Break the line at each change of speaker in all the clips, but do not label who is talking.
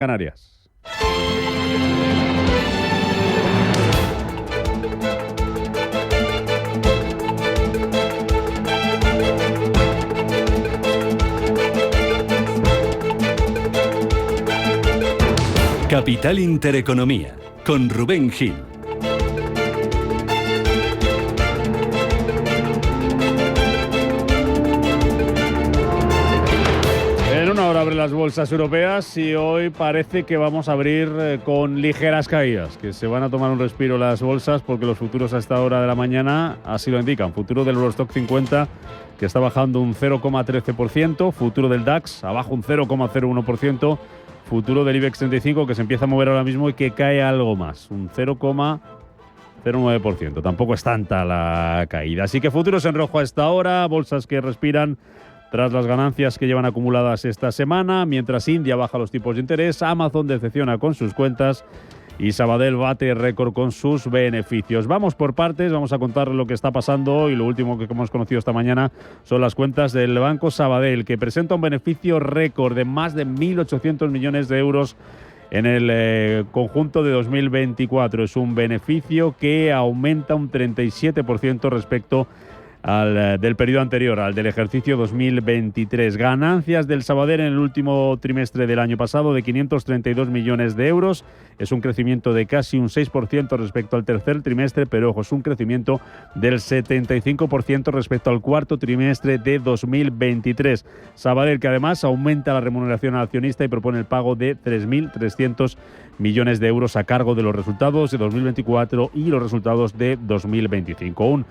Canarias.
Capital Intereconomía, con Rubén Gil.
En una hora abren las bolsas europeas y hoy parece que vamos a abrir con ligeras caídas, que se van a tomar un respiro las bolsas porque los futuros a esta hora de la mañana así lo indican. Futuro del Eurostock 50 que está bajando un 0,13%, futuro del DAX abajo un 0,01%, futuro del IBEX 35 que se empieza a mover ahora mismo y que cae algo más, un 0,09%. Tampoco es tanta la caída. Así que futuros en rojo a esta hora, bolsas que respiran tras las ganancias que llevan acumuladas esta semana, mientras India baja los tipos de interés, Amazon decepciona con sus cuentas y Sabadell bate récord con sus beneficios. Vamos por partes, vamos a contar lo que está pasando hoy. Lo último que hemos conocido esta mañana son las cuentas del Banco Sabadell, que presenta un beneficio récord de más de 1.800 millones de euros en el conjunto de 2024. Es un beneficio que aumenta un 37% respecto al del periodo anterior, al del ejercicio 2023. Ganancias del Sabadell en el último trimestre del año pasado de 532 millones de euros. Es un crecimiento de casi un 6% respecto al tercer trimestre, pero ojo, es un crecimiento del 75% respecto al cuarto trimestre de 2023. Sabadell, que además aumenta la remuneración al accionista y propone el pago de 3.300 millones de euros a cargo de los resultados de 2024 y los resultados de 2025. Un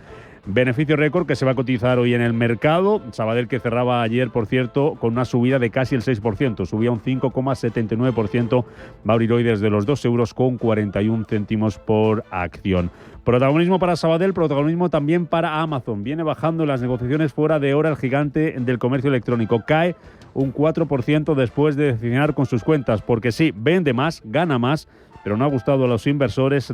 beneficio récord que se va a cotizar hoy en el mercado. Sabadell, que cerraba ayer, por cierto, con una subida de casi el 6%. Subía un 5,79%. Va a abrir hoy desde los 2,41 euros por acción. Protagonismo para Sabadell, protagonismo también para Amazon. Viene bajando en las negociaciones fuera de hora el gigante del comercio electrónico. Cae un 4% después de decepcionar con sus cuentas. Porque sí, vende más, gana más, pero no ha gustado a los inversores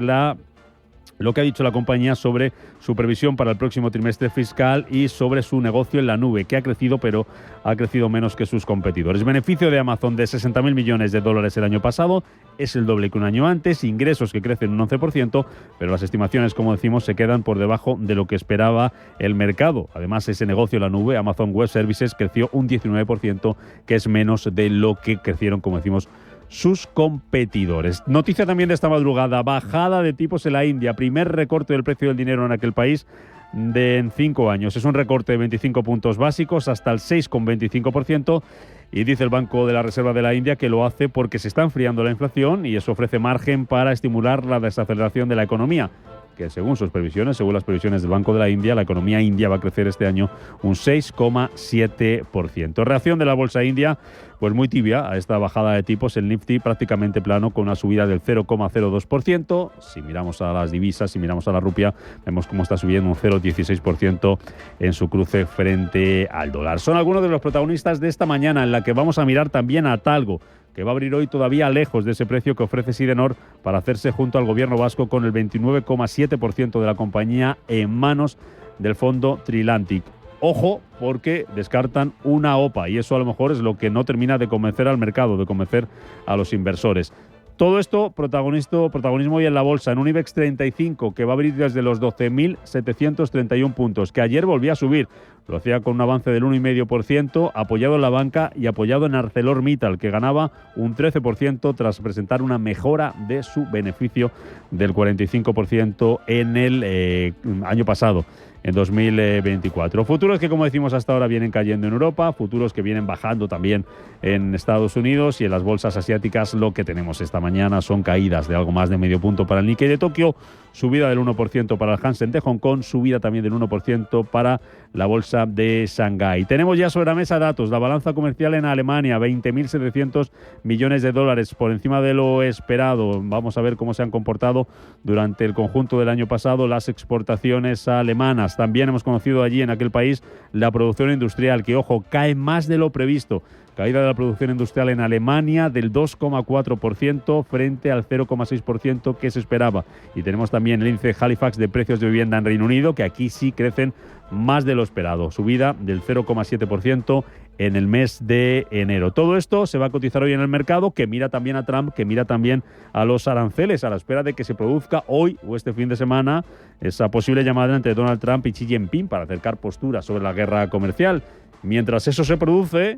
lo que ha dicho la compañía sobre su previsión para el próximo trimestre fiscal y sobre su negocio en la nube, que ha crecido, pero ha crecido menos que sus competidores. Beneficio de Amazon de 60.000 millones de dólares el año pasado, es el doble que un año antes, ingresos que crecen un 11%, pero las estimaciones, como decimos, se quedan por debajo de lo que esperaba el mercado. Además, ese negocio en la nube, Amazon Web Services, creció un 19%, que es menos de lo que crecieron, como decimos, sus competidores. Noticia también de esta madrugada, bajada de tipos en la India, primer recorte del precio del dinero en aquel país en 5 años. Es un recorte de 25 puntos básicos hasta el 6,25% y dice el Banco de la Reserva de la India que lo hace porque se está enfriando la inflación y eso ofrece margen para estimular la desaceleración de la economía, que según sus previsiones, según las previsiones del Banco de la India, la economía india va a crecer este año un 6,7%. Reacción de la bolsa india, pues muy tibia a esta bajada de tipos. El Nifty prácticamente plano con una subida del 0,02%. Si miramos a las divisas, si miramos a la rupia, vemos cómo está subiendo un 0,16% en su cruce frente al dólar. Son algunos de los protagonistas de esta mañana, en la que vamos a mirar también a Talgo, que va a abrir hoy todavía lejos de ese precio que ofrece Sidenor para hacerse junto al gobierno vasco con el 29,7% de la compañía en manos del fondo Trilantic. Ojo, porque descartan una OPA y eso a lo mejor es lo que no termina de convencer al mercado, de convencer a los inversores. Todo esto, protagonismo hoy en la bolsa, en un IBEX 35 que va a abrir desde los 12.731 puntos, que ayer volvía a subir. Lo hacía con un avance del 1,5%, apoyado en la banca y apoyado en ArcelorMittal, que ganaba un 13% tras presentar una mejora de su beneficio del 45% en el año pasado, en 2024. Futuros que, como decimos, hasta ahora vienen cayendo en Europa, futuros que vienen bajando también en Estados Unidos y en las bolsas asiáticas. Lo que tenemos esta mañana son caídas de algo más de medio punto para el Nikkei de Tokio, subida del 1% para el Hansen de Hong Kong, subida también del 1% para la bolsa de Shanghái. Tenemos ya sobre la mesa datos. La balanza comercial en Alemania, 20.700 millones de dólares, por encima de lo esperado. Vamos a ver cómo se han comportado durante el conjunto del año pasado las exportaciones alemanas. También hemos conocido allí en aquel país la producción industrial, que, ojo, cae más de lo previsto. Caída de la producción industrial en Alemania del 2,4% frente al 0,6% que se esperaba. Y tenemos también el índice Halifax de precios de vivienda en Reino Unido, que aquí sí crecen más de lo esperado. Subida del 0,7% en el mes de enero. Todo esto se va a cotizar hoy en el mercado, que mira también a Trump, que mira también a los aranceles, a la espera de que se produzca hoy o este fin de semana esa posible llamada entre Donald Trump y Xi Jinping para acercar posturas sobre la guerra comercial. Mientras eso se produce,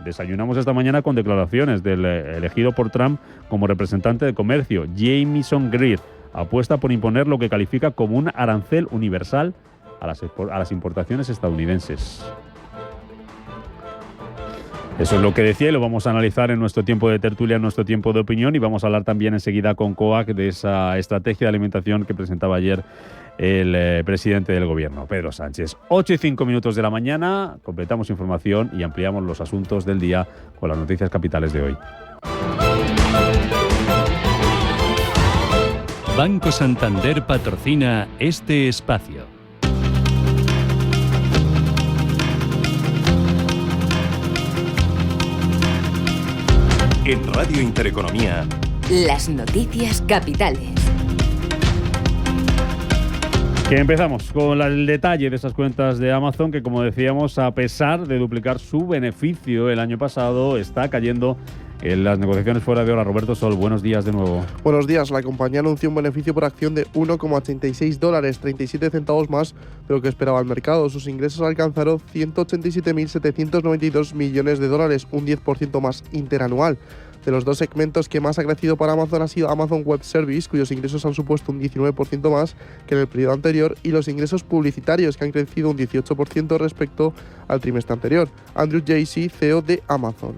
desayunamos esta mañana con declaraciones del elegido por Trump como representante de comercio, Jamieson Greer. Apuesta por imponer lo que califica como un arancel universal a las importaciones estadounidenses. Eso es lo que decía y lo vamos a analizar en nuestro tiempo de tertulia, en nuestro tiempo de opinión, y vamos a hablar también enseguida con COAC de esa estrategia de alimentación que presentaba ayer el presidente del gobierno, Pedro Sánchez. 8:05 de la mañana, completamos información y ampliamos los asuntos del día con las noticias capitales de hoy.
Banco Santander patrocina este espacio. En Radio Intereconomía,
las noticias capitales.
Que empezamos con el detalle de esas cuentas de Amazon que, como decíamos, a pesar de duplicar su beneficio el año pasado, está cayendo en las negociaciones fuera de hora. Roberto Sol, buenos días de nuevo.
Buenos días. La compañía anunció un beneficio por acción de $1,86, 37 centavos más de lo que esperaba el mercado. Sus ingresos alcanzaron $187.792 millones, un 10% más interanual. De los dos segmentos que más ha crecido para Amazon ha sido Amazon Web Service, cuyos ingresos han supuesto un 19% más que en el periodo anterior, y los ingresos publicitarios, que han crecido un 18% respecto al trimestre anterior. Andrew Jassy, CEO de Amazon.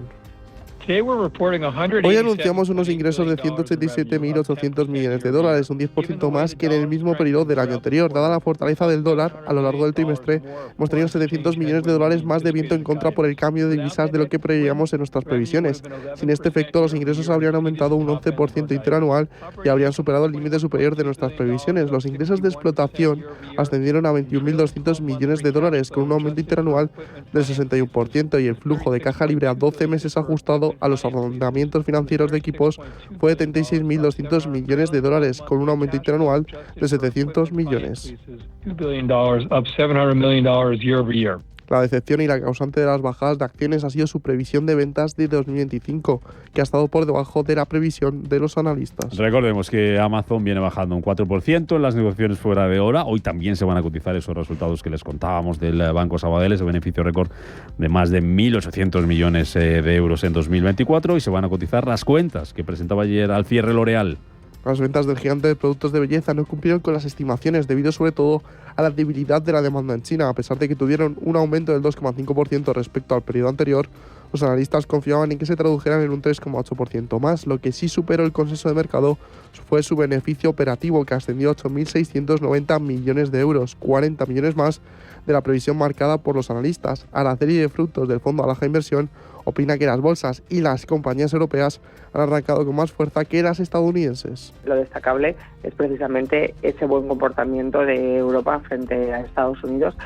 Hoy anunciamos unos ingresos de $187.800 millones, un 10% más que en el mismo periodo del año anterior. Dada la fortaleza del dólar, a lo largo del trimestre hemos tenido $700 millones más de viento en contra por el cambio de divisas de lo que preveíamos en nuestras previsiones. Sin este efecto, los ingresos habrían aumentado un 11% interanual y habrían superado el límite superior de nuestras previsiones. Los ingresos de explotación ascendieron a $21.200 millones, con un aumento interanual del 61%, y el flujo de caja libre a 12 meses ajustado a los arrendamientos financieros de equipos fue de $36.200 millones, con un aumento interanual de $700 millones. La decepción y la causante de las bajadas de acciones ha sido su previsión de ventas de 2025, que ha estado por debajo de la previsión de los analistas.
Recordemos que Amazon viene bajando un 4% en las negociaciones fuera de hora. Hoy también se van a cotizar esos resultados que les contábamos del Banco Sabadell, ese beneficio récord de más de 1.800 millones de euros en 2024, y se van a cotizar las cuentas que presentaba ayer al cierre L'Oréal.
Las ventas del gigante de productos de belleza no cumplieron con las estimaciones, debido sobre todo a la debilidad de la demanda en China. A pesar de que tuvieron un aumento del 2,5% respecto al periodo anterior, los analistas confiaban en que se tradujeran en un 3,8% más. Lo que sí superó el consenso de mercado fue su beneficio operativo, que ascendió a 8.690 millones de euros, 40 millones más de la previsión marcada por los analistas. Araceli de Frutos, del Fondo Alaja Inversión, opina que las bolsas y las compañías europeas han arrancado con más fuerza que las estadounidenses.
Lo destacable es precisamente ese buen comportamiento de Europa frente a Estados Unidos,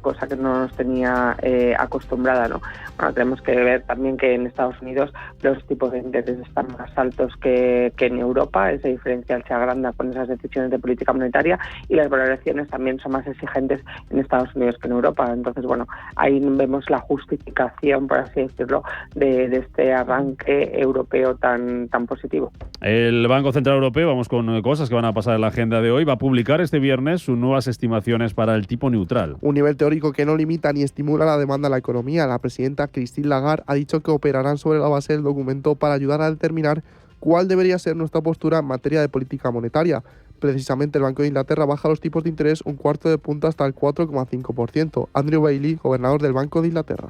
cosa que no nos tenía acostumbrada, ¿no? Bueno, tenemos que ver también que en Estados Unidos los tipos de interés están más altos que en Europa. Ese diferencial se agranda con esas decisiones de política monetaria, y las valoraciones también son más exigentes en Estados Unidos que en Europa. Entonces, bueno, ahí vemos la justificación, por así decirlo, de este arranque europeo tan positivo.
El Banco Central Europeo, vamos con cosas que van a pasar en la agenda de hoy, va a publicar este viernes sus nuevas estimaciones para el tipo neutral.
Un nivel teórico que no limita ni estimula la demanda en la economía. La presidenta Christine Lagarde ha dicho que operarán sobre la base del documento para ayudar a determinar cuál debería ser nuestra postura en materia de política monetaria. Precisamente el Banco de Inglaterra baja los tipos de interés un cuarto de punto hasta el 4,5%. Andrew Bailey, gobernador del Banco de Inglaterra.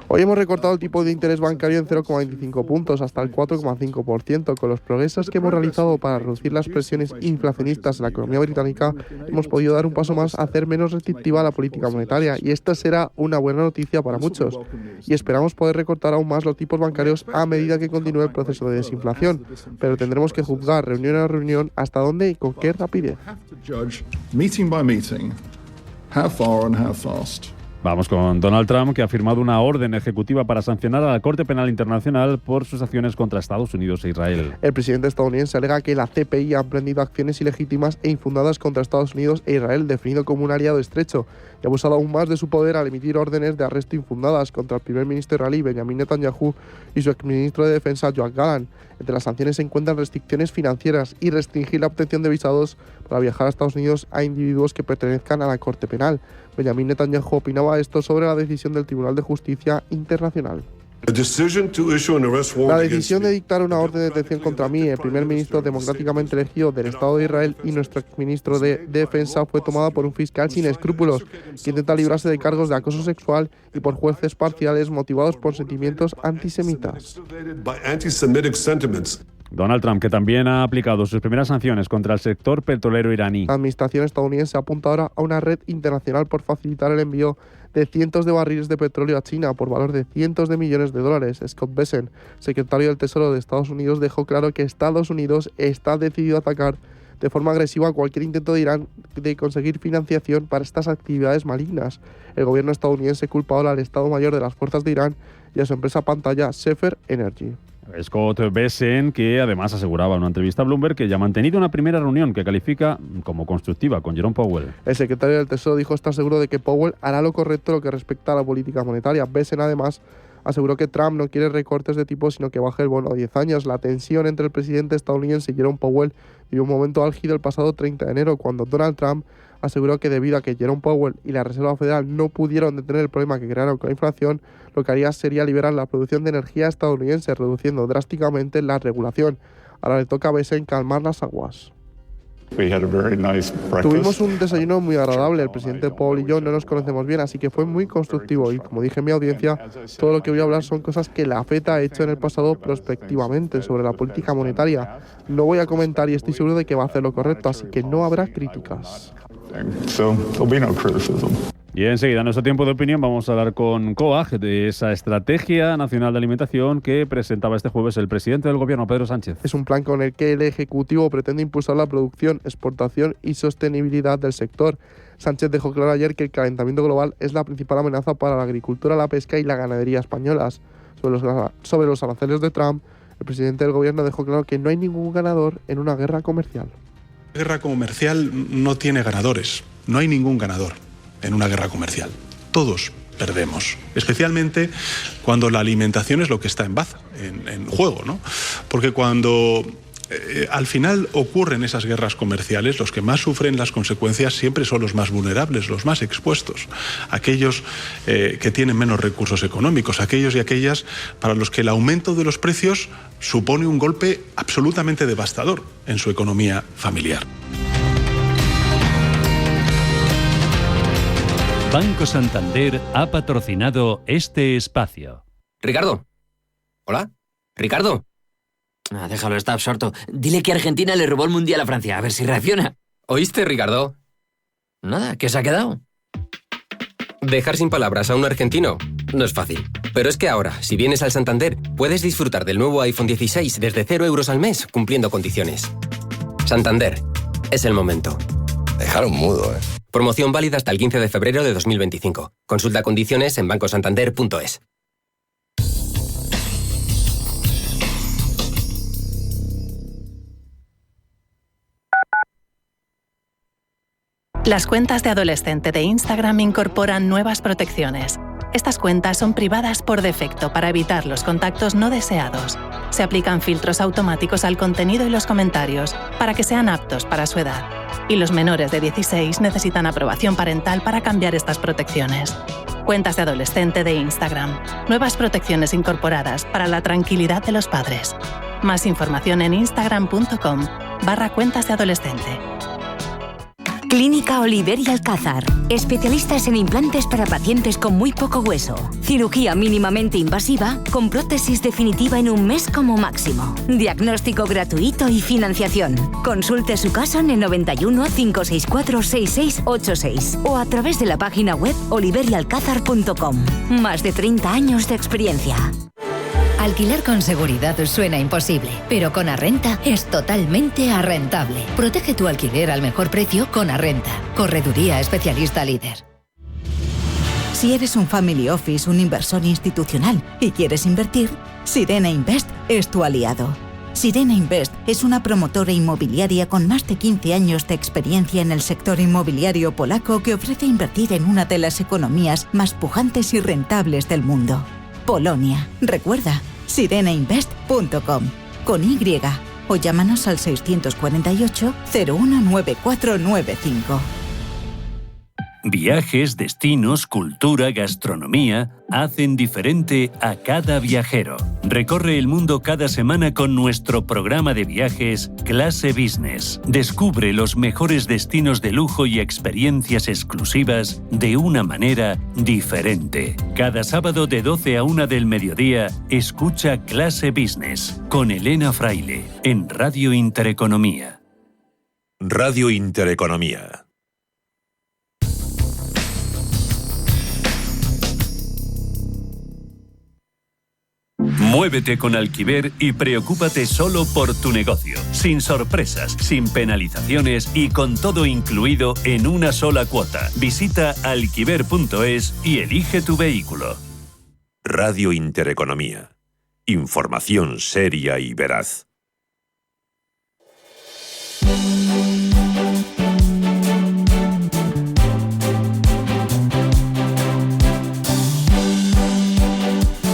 Hoy hemos recortado el tipo de interés bancario en 0,25 puntos hasta el 4,5%. Con los progresos que hemos realizado para reducir las presiones inflacionistas en la economía británica, hemos podido dar un paso más a hacer menos restrictiva la política monetaria, y esta será una buena noticia para muchos. Y esperamos poder recortar aún más los tipos bancarios a medida que continúe el proceso de desinflación, pero tendremos que juzgar reunión a reunión hasta dónde y con qué rapidez.
Vamos con Donald Trump, que ha firmado una orden ejecutiva para sancionar a la Corte Penal Internacional por sus acciones contra Estados Unidos e Israel.
El presidente estadounidense alega que la CPI ha emprendido acciones ilegítimas e infundadas contra Estados Unidos e Israel, definido como un aliado estrecho, y ha abusado aún más de su poder al emitir órdenes de arresto infundadas contra el primer ministro israelí Benjamin Netanyahu y su exministro de Defensa Yoav Gallant. Entre las sanciones se encuentran restricciones financieras y restringir la obtención de visados para viajar a Estados Unidos a individuos que pertenezcan a la Corte Penal. Benjamin Netanyahu opinaba esto sobre la decisión del Tribunal de Justicia Internacional. La decisión de dictar una orden de detención contra mí, el primer ministro democráticamente elegido del Estado de Israel y nuestro exministro de Defensa, fue tomada por un fiscal sin escrúpulos que intenta librarse de cargos de acoso sexual y por jueces parciales motivados por sentimientos antisemitas.
Donald Trump, que también ha aplicado sus primeras sanciones contra el sector petrolero iraní.
La administración estadounidense apunta ahora a una red internacional por facilitar el envío de cientos de barriles de petróleo a China por valor de cientos de millones de dólares. Scott Bessent, secretario del Tesoro de Estados Unidos, dejó claro que Estados Unidos está decidido a atacar de forma agresiva cualquier intento de Irán de conseguir financiación para estas actividades malignas. El gobierno estadounidense culpa ahora al Estado Mayor de las Fuerzas de Irán y a su empresa pantalla Sefer Energy.
Scott Bessent, que además aseguraba en una entrevista a Bloomberg que ya ha mantenido una primera reunión que califica como constructiva con Jerome Powell.
El secretario del Tesoro dijo estar seguro de que Powell hará lo correcto en lo que respecta a la política monetaria. Bessent además aseguró que Trump no quiere recortes de tipo, sino que baje el bono a 10 años. La tensión entre el presidente estadounidense y Jerome Powell vivió un momento álgido el pasado 30 de enero, cuando Donald Trump aseguró que debido a que Jerome Powell y la Reserva Federal no pudieron detener el problema que crearon con la inflación, lo que haría sería liberar la producción de energía estadounidense, reduciendo drásticamente la regulación. Ahora le toca a Bessent calmar las aguas. Tuvimos un desayuno muy agradable. El presidente Powell y yo no nos conocemos bien, así que fue muy constructivo. Y como dije en mi audiencia, todo lo que voy a hablar son cosas que la FED ha hecho en el pasado prospectivamente sobre la política monetaria. No voy a comentar y estoy seguro de que va a hacer lo correcto, así que no habrá críticas.
Y enseguida, en nuestro tiempo de opinión, vamos a hablar con COAG de esa Estrategia Nacional de Alimentación que presentaba este jueves el presidente del Gobierno, Pedro Sánchez.
Es un plan con el que el Ejecutivo pretende impulsar la producción, exportación y sostenibilidad del sector. Sánchez dejó claro ayer que el calentamiento global es la principal amenaza para la agricultura, la pesca y la ganadería españolas. Sobre los aranceles de Trump, el presidente del Gobierno dejó claro que no hay ningún ganador en una guerra comercial.
La guerra comercial no tiene ganadores, no hay ningún ganador en una guerra comercial. Todos perdemos, especialmente cuando la alimentación es lo que está en juego, ¿no? Porque cuando al final ocurren esas guerras comerciales, los que más sufren las consecuencias siempre son los más vulnerables, los más expuestos, aquellos que tienen menos recursos económicos, aquellos y aquellas para los que el aumento de los precios supone un golpe absolutamente devastador en su economía familiar.
Banco Santander ha patrocinado este espacio.
Ricardo. ¿Hola? ¿Ricardo? Déjalo, está absorto. Dile que Argentina le robó el Mundial a Francia, a ver si reacciona.
¿Oíste, Ricardo?
Nada, ¿qué se ha quedado?
Dejar sin palabras a un argentino no es fácil. Pero es que ahora, si vienes al Santander, puedes disfrutar del nuevo iPhone 16 desde 0 euros al mes, cumpliendo condiciones. Santander. Es el momento.
Dejaron mudo, ¿eh?
Promoción válida hasta el 15 de febrero de 2025. Consulta condiciones en bancosantander.es.
Las cuentas de adolescente de Instagram incorporan nuevas protecciones. Estas cuentas son privadas por defecto para evitar los contactos no deseados. Se aplican filtros automáticos al contenido y los comentarios para que sean aptos para su edad. Y los menores de 16 necesitan aprobación parental para cambiar estas protecciones. Cuentas de adolescente de Instagram. Nuevas protecciones incorporadas para la tranquilidad de los padres. Más información en instagram.com/cuentas de adolescente.
Clínica Oliver y Alcázar. Especialistas en implantes para pacientes con muy poco hueso. Cirugía mínimamente invasiva con prótesis definitiva en un mes como máximo. Diagnóstico gratuito y financiación. Consulte su caso en el 91 564 6686 o a través de la página web oliverialcázar.com. Más de 30 años de experiencia.
Alquilar con seguridad suena imposible, pero con Arrenta es totalmente arrentable. Protege tu alquiler al mejor precio con Arrenta. Correduría especialista líder.
Si eres un family office, un inversor institucional y quieres invertir, Sirena Invest es tu aliado. Sirena Invest es una promotora inmobiliaria con más de 15 años de experiencia en el sector inmobiliario polaco que ofrece invertir en una de las economías más pujantes y rentables del mundo. Polonia. Recuerda, sirenainvest.com con Y o llámanos al 648 019495.
Viajes, destinos, cultura, gastronomía hacen diferente a cada viajero. Recorre el mundo cada semana con nuestro programa de viajes Clase Business. Descubre los mejores destinos de lujo y experiencias exclusivas de una manera diferente. Cada sábado de 12 a 1 del mediodía, escucha Clase Business con Elena Fraile en Radio Intereconomía.
Radio Intereconomía.
Muévete con Alquiver y preocúpate solo por tu negocio, sin sorpresas, sin penalizaciones y con todo incluido en una sola cuota. Visita alquiver.es y elige tu vehículo.
Radio Intereconomía. Información seria y veraz.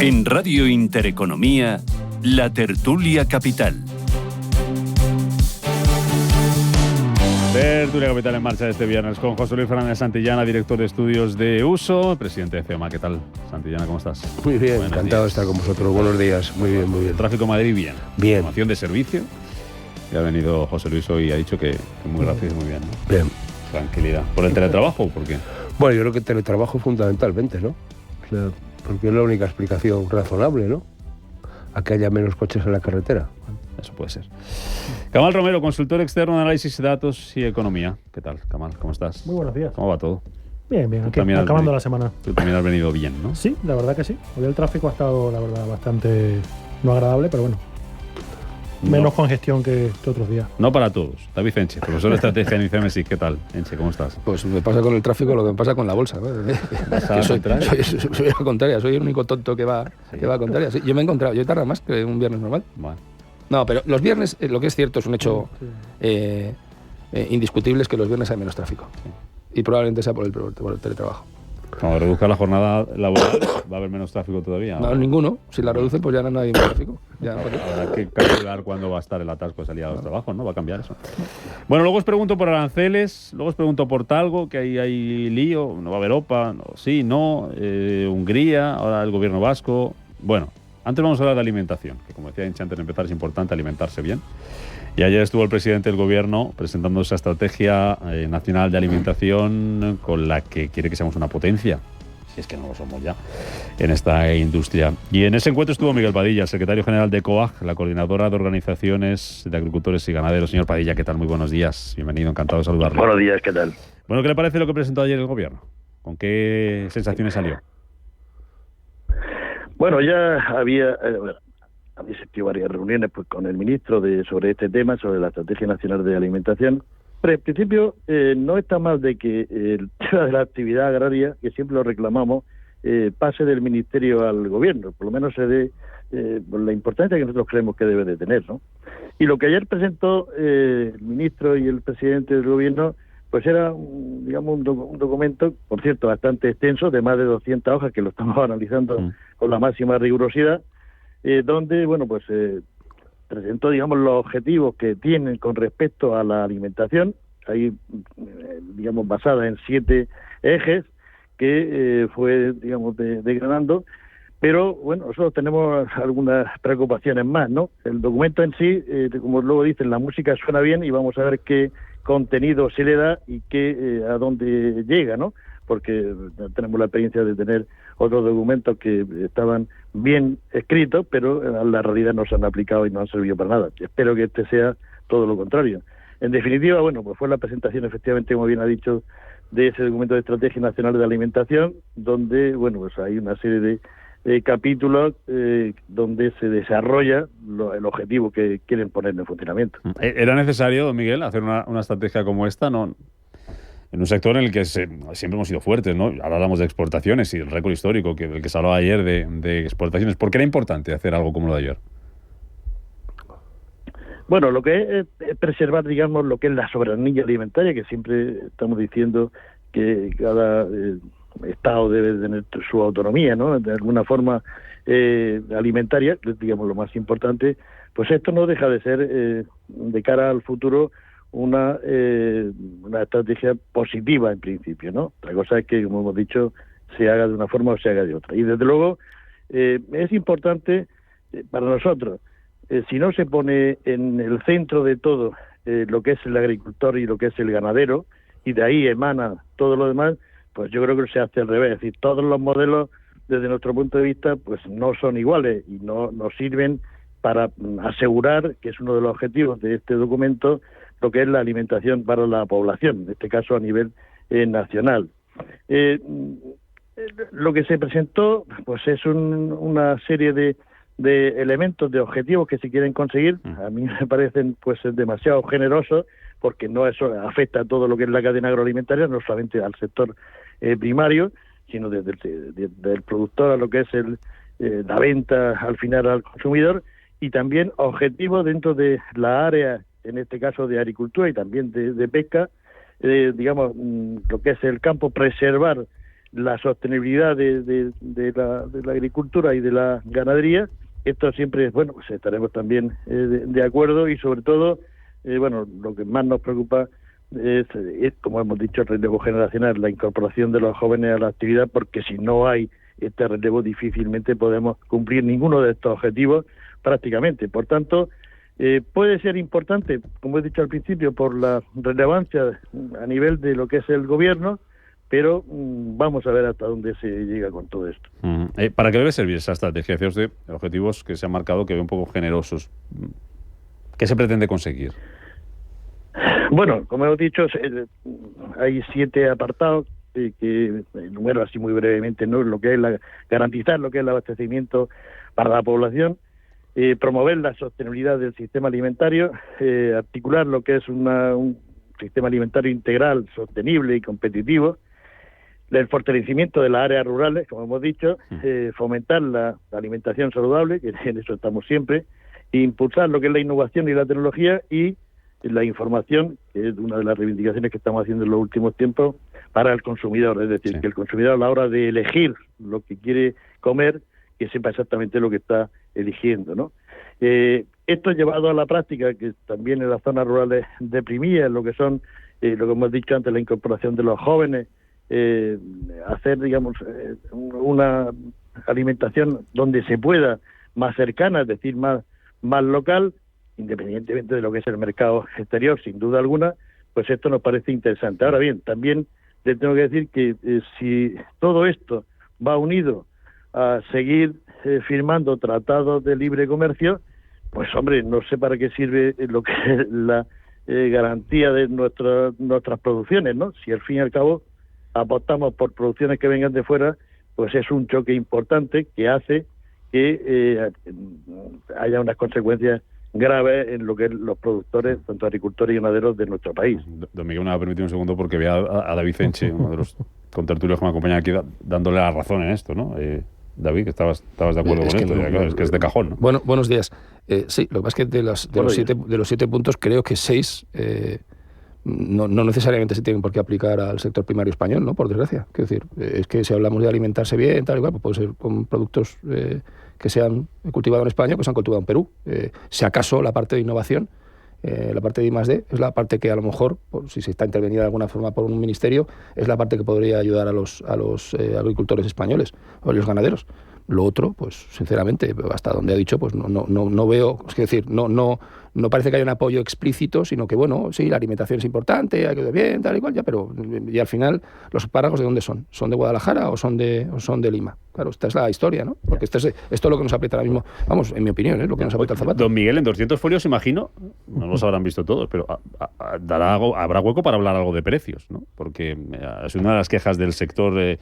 En Radio Intereconomía, La Tertulia Capital.
Tertulia Capital en marcha este viernes con José Luis Fernández Santillana, director de estudios de Uso, presidente de CEOMA. ¿Qué tal, Santillana? ¿Cómo estás?
Muy bien,
Buenos
encantado
días.
de estar con vosotros. Buenos días, muy bien, muy bien.
Tráfico Madrid, bien.
Bien.
Información de servicio. Y ha venido José Luis hoy y ha dicho que muy rápido y muy bien, ¿no?
Bien.
Tranquilidad. ¿Por el teletrabajo o por qué?
Bueno, yo creo que teletrabajo fundamentalmente, ¿no? O sea, porque es la única explicación razonable, ¿no? A que haya menos coches en la carretera.
Eso puede ser. Kamal Romero, consultor externo de análisis de datos y economía. ¿Qué tal, Kamal? ¿Cómo estás?
Muy buenos días.
¿Cómo va todo?
Bien, bien. Aquí, acabando la semana.
Tú también has venido bien, ¿no?
Sí, la verdad que sí. Hoy el tráfico ha estado, la verdad, bastante no agradable, pero bueno. Menos congestión que otros días.
No para todos. David Enche, profesor de estrategia en ICEMESIC. ¿Qué tal, Enche? ¿Cómo estás?
Pues me pasa con el tráfico lo que me pasa con la bolsa, ¿no? soy la contraria, soy el único tonto que va a contraria. Sí, yo me he encontrado, yo he tardado más que un viernes normal.
Vale.
No, pero los viernes, lo que es cierto, es un hecho indiscutible, es que los viernes hay menos tráfico. Sí. Y probablemente sea por el teletrabajo.
Cuando reduzca la jornada laboral, ¿va a haber menos tráfico todavía?
No, ninguno. Si la reducen, pues ya no hay más tráfico. Ya no.
Habrá que calcular cuándo va a estar el atasco de salida a los trabajos, ¿no? Va a cambiar eso. Bueno, luego os pregunto por aranceles, luego os pregunto por Talgo, que ahí hay lío, no va a haber OPA, no, sí, no, Hungría, ahora el gobierno vasco. Bueno, antes vamos a hablar de alimentación, que como decía Incha antes de empezar, es importante alimentarse bien. Y ayer estuvo el presidente del gobierno presentando esa estrategia nacional de alimentación con la que quiere que seamos una potencia, si es que no lo somos ya, en esta industria. Y en ese encuentro estuvo Miguel Padilla, el secretario general de COAG, la coordinadora de organizaciones de agricultores y ganaderos. Señor Padilla, ¿qué tal? Muy buenos días. Bienvenido, encantado de saludarle.
Buenos días, ¿qué tal?
Bueno, ¿qué le parece lo que presentó ayer el gobierno? ¿Con qué sensaciones salió?
Bueno, ya había existido varias reuniones pues, con el ministro sobre este tema, sobre la Estrategia Nacional de Alimentación. Pero en principio no está mal de que el tema de la actividad agraria, que siempre lo reclamamos, pase del ministerio al gobierno, por lo menos se dé por la importancia que nosotros creemos que debe de tener, ¿no? Y lo que ayer presentó el ministro y el presidente del gobierno, pues era, digamos, un documento, por cierto, bastante extenso, de más de 200 hojas, que lo estamos analizando con la máxima rigurosidad, donde, bueno, pues presentó, digamos, los objetivos que tienen con respecto a la alimentación, ahí, digamos, basada en 7 ejes, que fue, digamos, degradando, pero, bueno, nosotros tenemos algunas preocupaciones más, ¿no? El documento en sí, como luego dicen, la música suena bien y vamos a ver qué contenido se le da y qué a dónde llega, ¿no? Porque tenemos la experiencia de tener otros documentos que estaban bien escritos, pero a la realidad no se han aplicado y no han servido para nada. Espero que este sea todo lo contrario. En definitiva, bueno, pues fue la presentación, efectivamente, como bien ha dicho, de ese documento de Estrategia Nacional de Alimentación, donde, bueno, pues hay una serie de capítulos donde se desarrolla el objetivo que quieren poner en funcionamiento.
¿Era necesario, Miguel, hacer una estrategia como esta? No, un sector en el que siempre hemos sido fuertes, ¿no? Ahora hablamos de exportaciones y el récord histórico del que se hablaba ayer de exportaciones. ¿Por qué era importante hacer algo como lo de ayer?
Bueno, lo que es preservar, digamos, lo que es la soberanía alimentaria, que siempre estamos diciendo que cada Estado debe tener su autonomía, ¿no? De alguna forma alimentaria, digamos, lo más importante. Pues esto no deja de ser, de cara al futuro, una estrategia positiva en principio, ¿no? Otra cosa es que, como hemos dicho, se haga de una forma o se haga de otra. Y desde luego es importante para nosotros, si no se pone en el centro de todo lo que es el agricultor y lo que es el ganadero, y de ahí emana todo lo demás, pues yo creo que se hace al revés. Es decir, todos los modelos, desde nuestro punto de vista, pues no son iguales y no nos sirven para asegurar, que es uno de los objetivos de este documento, lo que es la alimentación para la población, en este caso a nivel nacional. Lo que se presentó pues es una serie de elementos, de objetivos que se quieren conseguir. A mí me parecen pues demasiado generosos, porque no eso afecta a todo lo que es la cadena agroalimentaria, no solamente al sector primario, sino desde el productor a lo que es la venta al final al consumidor, y también objetivos dentro de la área, en este caso de agricultura y también de pesca, digamos, lo que es el campo, preservar la sostenibilidad de la agricultura y de la ganadería. Esto siempre, bueno, pues estaremos también de acuerdo, y sobre todo, bueno, lo que más nos preocupa es, como hemos dicho, el relevo generacional, la incorporación de los jóvenes a la actividad, porque si no hay este relevo difícilmente podemos cumplir ninguno de estos objetivos prácticamente. Por tanto, puede ser importante, como he dicho al principio, por la relevancia a nivel de lo que es el gobierno, pero vamos a ver hasta dónde se llega con todo esto.
¿Para qué debe servir esa estrategia? Decía usted, objetivos que se han marcado que ve un poco generosos. ¿Qué se pretende conseguir?
Bueno, como hemos dicho, hay 7 apartados que enumero así muy brevemente, ¿no? Lo que es garantizar lo que es el abastecimiento para la población, promover la sostenibilidad del sistema alimentario, articular lo que es un sistema alimentario integral, sostenible y competitivo, el fortalecimiento de las áreas rurales, como hemos dicho, fomentar la alimentación saludable, que en eso estamos siempre, e impulsar lo que es la innovación y la tecnología, y la información, que es una de las reivindicaciones que estamos haciendo en los últimos tiempos, para el consumidor. Es decir, que el consumidor, a la hora de elegir lo que quiere comer, que sepa exactamente lo que está eligiendo, ¿no? Esto llevado a la práctica, que también en las zonas rurales deprimidas, lo que son, lo que hemos dicho antes, la incorporación de los jóvenes, hacer, digamos, una alimentación donde se pueda, más cercana, es decir, más local, independientemente de lo que es el mercado exterior, sin duda alguna, pues esto nos parece interesante. Ahora bien, también le tengo que decir que si todo esto va unido a seguir firmando tratados de libre comercio, pues hombre, no sé para qué sirve lo que es la garantía de nuestras producciones, ¿no? Si al fin y al cabo apostamos por producciones que vengan de fuera, pues es un choque importante que hace que haya unas consecuencias graves en lo que es los productores, tanto agricultores y ganaderos de nuestro país.
Don Miguel, me va a permitir un segundo porque veo a David Enche, uno de los contertulios que me acompañan aquí, dándole la razón en esto, ¿no? David, que estabas de acuerdo con esto, es que es de cajón, ¿no?
Bueno, buenos días. Sí, lo que pasa es que de los 7 puntos, creo que 6 no necesariamente se tienen por qué aplicar al sector primario español, ¿no? Por desgracia. Quiero decir, es que si hablamos de alimentarse bien, tal y cual, pues puede ser con productos que se han cultivado en España, que se han cultivado en Perú. Si acaso la parte de innovación, la parte de I+D, es la parte que a lo mejor, si se está intervenida de alguna forma por un ministerio, es la parte que podría ayudar a los agricultores españoles o a los ganaderos. Lo otro, pues sinceramente, hasta donde ha dicho, pues no veo, es decir, no parece que haya un apoyo explícito, sino que bueno, sí, la alimentación es importante, hay que ver bien, tal y cual, ya, pero y al final, ¿los espárragos de dónde son? ¿Son de Guadalajara o son de Lima? Claro, esta es la historia, ¿no? Porque esto es lo que nos aprieta ahora mismo, vamos, en mi opinión, lo que nos aprieta el zapato.
Don Miguel, en 200 folios, imagino, no los habrán visto todos, pero habrá hueco para hablar algo de precios, ¿no? Porque es una de las quejas del sector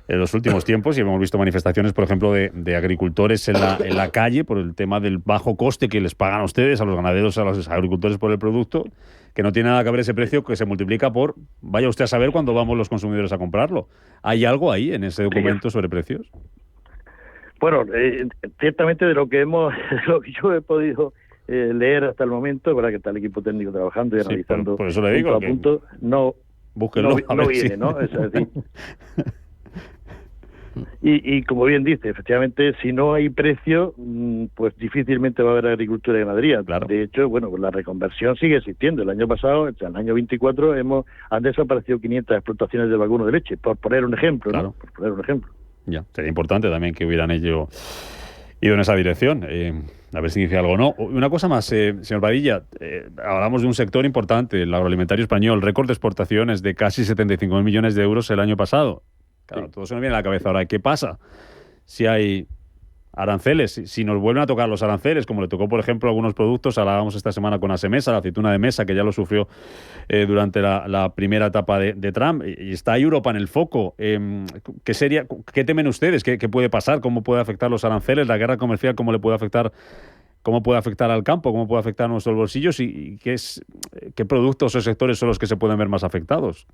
en los últimos tiempos, y hemos visto manifestaciones, por ejemplo, de agricultores en la calle por el tema del bajo coste que les pagan a ustedes, a los ganaderos, a los agricultores por el producto, que no tiene nada que ver ese precio que se multiplica por, vaya usted a saber cuándo vamos los consumidores a comprarlo. ¿Hay algo ahí en ese documento sobre precios?
Bueno, ciertamente de lo que yo he podido leer hasta el momento, verdad que está el equipo técnico trabajando y analizando
por eso le digo
punto a punto, no viene, ¿no? Es decir, y como bien dice, efectivamente, si no hay precio, pues difícilmente va a haber agricultura y ganadería. Claro. De hecho, bueno, pues la reconversión sigue existiendo. El año pasado, en el año 24, han desaparecido 500 explotaciones de vacuno de leche, por poner un ejemplo, claro. ¿no? Por poner un ejemplo.
Ya, sería importante también que hubieran ido en esa dirección. A ver si dice algo o no. Una cosa más, señor Padilla, hablamos de un sector importante, el agroalimentario español, récord de exportaciones de casi 75.000 millones de euros el año pasado. Claro, todo se nos viene a la cabeza ahora. ¿Qué pasa si hay aranceles? Si nos vuelven a tocar los aranceles, como le tocó, por ejemplo, algunos productos, hablábamos esta semana con Asemesa, la aceituna de mesa, que ya lo sufrió durante la primera etapa de Trump, y está ahí Europa en el foco. ¿Qué temen ustedes? ¿Qué puede pasar? ¿Cómo puede afectar los aranceles? ¿La guerra comercial cómo le puede afectar? ¿Cómo puede afectar al campo? ¿Cómo puede afectar a nuestros bolsillos? ¿Y qué productos o sectores son los que se pueden ver más afectados?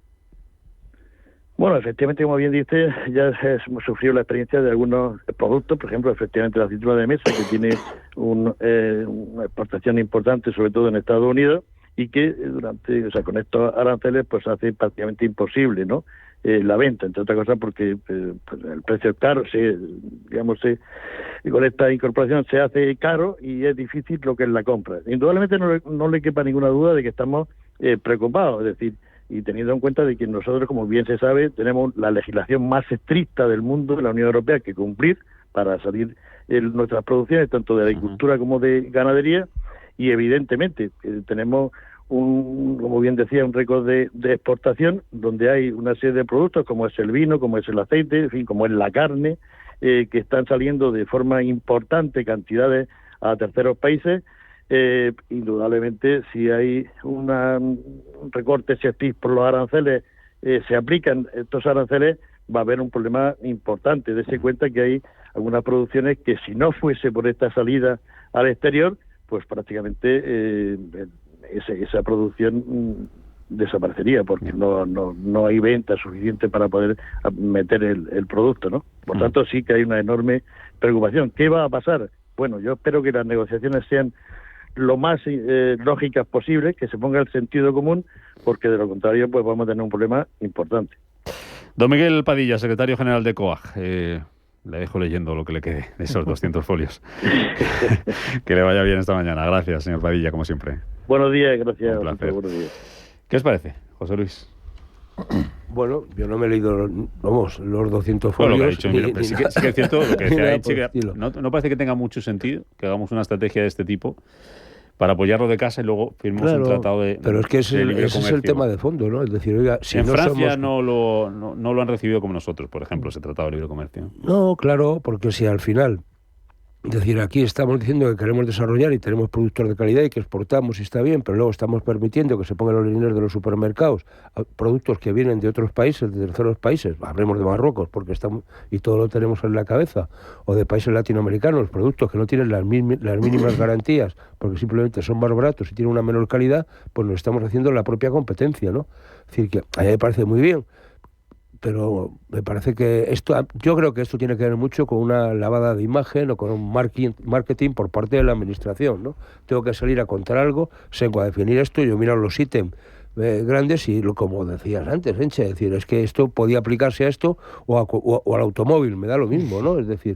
Bueno, efectivamente, como bien dice, ya hemos sufrido la experiencia de algunos productos, por ejemplo, efectivamente la aceituna de mesa, que tiene una exportación importante, sobre todo en Estados Unidos, y que con estos aranceles, pues hace prácticamente imposible, ¿no? La venta, entre otras cosas, porque el precio es caro, y con esta incorporación se hace caro y es difícil lo que es la compra. Indudablemente no le quepa ninguna duda de que estamos preocupados, es decir, y teniendo en cuenta de que nosotros, como bien se sabe, tenemos la legislación más estricta del mundo de la Unión Europea que cumplir para salir nuestras producciones, tanto de agricultura como de ganadería, y evidentemente tenemos como bien decía, un récord de exportación, donde hay una serie de productos, como es el vino, como es el aceite, en fin, como es la carne, que están saliendo de forma importante cantidades a terceros países. Indudablemente, si hay un recorte por los aranceles, se aplican estos aranceles, va a haber un problema importante. Dese cuenta que hay algunas producciones que, si no fuese por esta salida al exterior, pues prácticamente esa producción desaparecería, porque no hay venta suficiente para poder meter el producto, ¿no? Por tanto, sí que hay una enorme preocupación. ¿Qué va a pasar? Bueno, yo espero que las negociaciones sean lo más lógicas posible, que se ponga el sentido común, porque de lo contrario pues vamos a tener un problema importante.
Don Miguel Padilla, secretario general de COAG. Le dejo leyendo lo que le quede de esos 200 folios. Que le vaya bien esta mañana. Gracias, señor Padilla, como siempre.
Buenos días, gracias.
Un placer.
Buenos días.
¿Qué os parece, José Luis?
Bueno, yo no me he leído los 200 folios.
Bueno, lo que ha dicho, sí que es cierto, lo que decía Eche, no parece que tenga mucho sentido que hagamos una estrategia de este tipo para apoyarlo de casa y luego firmemos un tratado de
pero es que ese es el tema de fondo, ¿no? Es decir, oiga, si
en
no
Francia
somos...
no lo han recibido como nosotros, por ejemplo, ese tratado de libre comercio.
No, claro, porque si al final... Es decir, aquí estamos diciendo que queremos desarrollar y tenemos productos de calidad y que exportamos y está bien, pero luego estamos permitiendo que se pongan los lineos de los supermercados productos que vienen de otros países, de terceros países, hablemos de Marruecos, porque estamos y todo lo tenemos en la cabeza, o de países latinoamericanos, productos que no tienen las mínimas garantías, porque simplemente son más baratos y tienen una menor calidad, pues nos estamos haciendo la propia competencia, ¿no? Es decir, que a mí me parece muy bien, pero me parece que yo creo que esto tiene que ver mucho con una lavada de imagen o con un marketing por parte de la administración, ¿no? Tengo que salir a contar algo, vengo a definir esto, yo miro los ítems grandes y como decías antes, Enche, es decir, es que esto podía aplicarse a esto o al automóvil, me da lo mismo, ¿no? Es decir,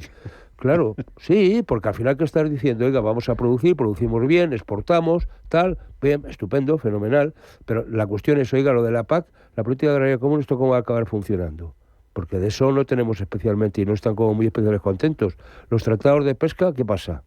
claro, sí, porque al final que estás diciendo, oiga, vamos a producimos bien, exportamos, tal, bien, estupendo, fenomenal, pero la cuestión es, oiga, lo de la PAC, la política agraria común, ¿esto cómo va a acabar funcionando? Porque de eso no tenemos especialmente y no están como muy especiales contentos. Los tratados de pesca, ¿qué pasa?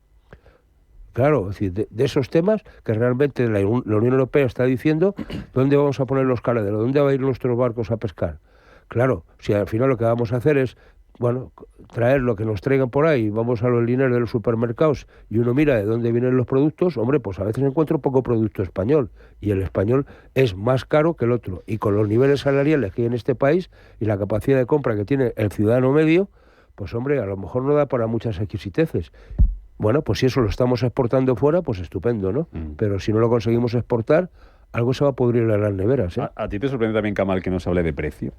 Claro, es decir, de esos temas que realmente la Unión Europea está diciendo, ¿dónde vamos a poner los caladeros? ¿Dónde van a ir nuestros barcos a pescar? Claro, si al final lo que vamos a hacer es bueno, traer lo que nos traigan por ahí, vamos a los lineales de los supermercados y uno mira de dónde vienen los productos, hombre, pues a veces encuentro poco producto español y el español es más caro que el otro. Y con los niveles salariales que hay en este país y la capacidad de compra que tiene el ciudadano medio, pues hombre, a lo mejor no da para muchas exquisiteces. Bueno, pues si eso lo estamos exportando fuera, pues estupendo, ¿no? Pero si no lo conseguimos exportar, algo se va a pudrir en las neveras, ¿eh?
¿A ti te sorprende también, Kamal, que no se hable de precio?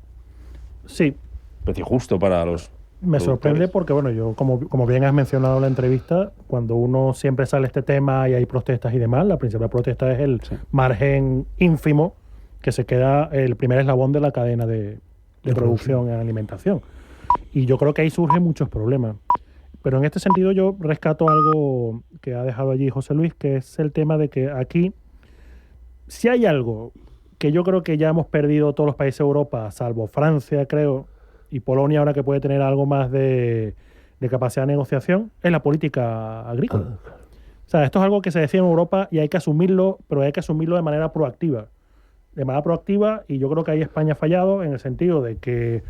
Sí.
Precio justo para los
Me sorprende porque, bueno, yo, como bien has mencionado en la entrevista, cuando uno siempre sale este tema y hay protestas y demás, la principal protesta es el margen ínfimo que se queda el primer eslabón de la cadena de producción en alimentación. Y yo creo que ahí surgen muchos problemas. Pero en este sentido yo rescato algo que ha dejado allí José Luis, que es el tema de que aquí, si hay algo que yo creo que ya hemos perdido todos los países de Europa, salvo Francia, creo, y Polonia ahora que puede tener algo más de capacidad de negociación, es la política agrícola. O sea, esto es algo que se decía en Europa y hay que asumirlo, pero hay que asumirlo de manera proactiva. De manera proactiva, y yo creo que ahí España ha fallado en el sentido de que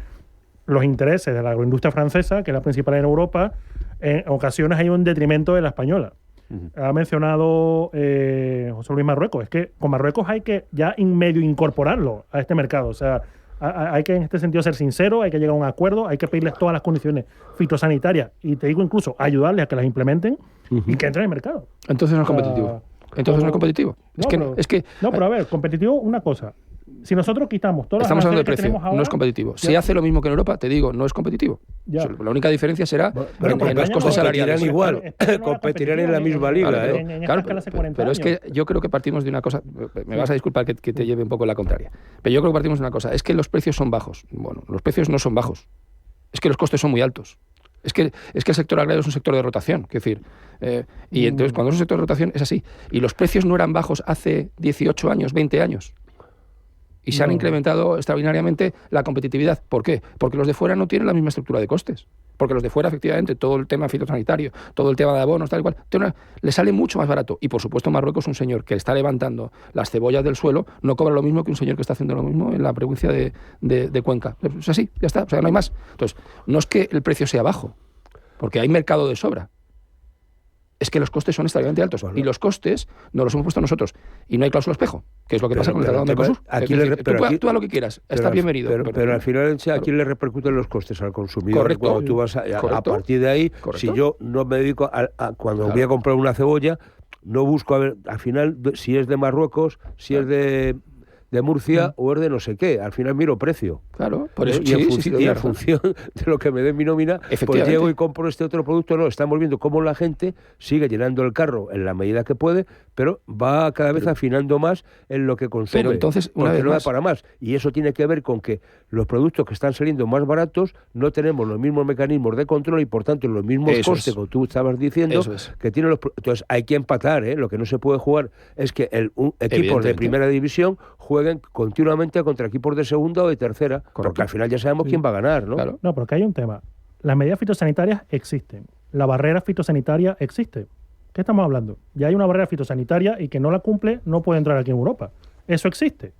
los intereses de la agroindustria francesa, que es la principal en Europa, en ocasiones hay un detrimento de la española. Ha mencionado José Luis Marruecos. Es que con Marruecos hay que ya medio incorporarlo a este mercado. O sea, hay que en este sentido ser sincero, hay que llegar a un acuerdo, hay que pedirles todas las condiciones fitosanitarias y te digo incluso ayudarles a que las implementen y que entren en el mercado.
Entonces no es competitivo. Entonces no es competitivo.
No, pero a ver, competitivo una cosa. Si nosotros quitamos todas
Estamos
las
hablando de
que tenemos
precio,
ahora,
no es competitivo. Si hace lo mismo que en Europa, te digo, no es competitivo. O sea, la única diferencia será en los costes salariales.
Igual, competirán en la misma liga.
Claro, pero es que yo creo que partimos de una cosa, me vas a disculpar que te lleve un poco la contraria, pero yo creo que partimos de una cosa, es que los precios son bajos. Bueno, los precios no son bajos, es que los costes son muy altos. Es que el sector agrario es un sector de rotación, es decir, y entonces cuando es un sector de rotación es así. Y los precios no eran bajos hace 18 años, 20 años. Y se han incrementado extraordinariamente la competitividad. ¿Por qué? Porque los de fuera no tienen la misma estructura de costes. Porque los de fuera, efectivamente, todo el tema fitosanitario, todo el tema de abonos, tal y cual, le sale mucho más barato. Y, por supuesto, Marruecos, un señor que está levantando las cebollas del suelo, no cobra lo mismo que un señor que está haciendo lo mismo en la provincia de Cuenca. Es así, ya está. O sea, no hay más. Entonces, no es que el precio sea bajo, porque hay mercado de sobra. Es que los costes son extremadamente altos. Y los costes nos los hemos puesto nosotros. Y no hay cláusula espejo, que es lo que pasa con el Tratado de Mercosur. Tú a lo que quieras, estás bienvenido.
Pero al final, ¿a quién le repercuten los costes? Al consumidor.
Correcto.
Cuando tú vas a partir de ahí, si yo no me dedico cuando voy a comprar una cebolla, no busco a ver, al final, si es de Marruecos, si es de Murcia o es de no sé qué. Al final miro precio.
Claro, por eso.
Y en función de lo que me dé mi nómina, pues llego y compro este otro producto. No, estamos viendo cómo la gente sigue llenando el carro en la medida que puede, pero va cada vez afinando más en lo que consume.
Pero entonces, una vez
no
más,
da para más. Y eso tiene que ver con que los productos que están saliendo más baratos no tenemos los mismos mecanismos de control y, por tanto, los mismos costes, como tú estabas diciendo, que tienen los... Entonces, hay que empatar, ¿eh? Lo que no se puede jugar es que equipos de primera división jueguen continuamente contra equipos de segunda o de tercera, porque al final ya sabemos quién va a ganar, ¿no?
Claro. No, porque hay un tema. Las medidas fitosanitarias existen. La barrera fitosanitaria existe. ¿Qué estamos hablando? Ya hay una barrera fitosanitaria y que no la cumple no puede entrar aquí en Europa. Eso existe.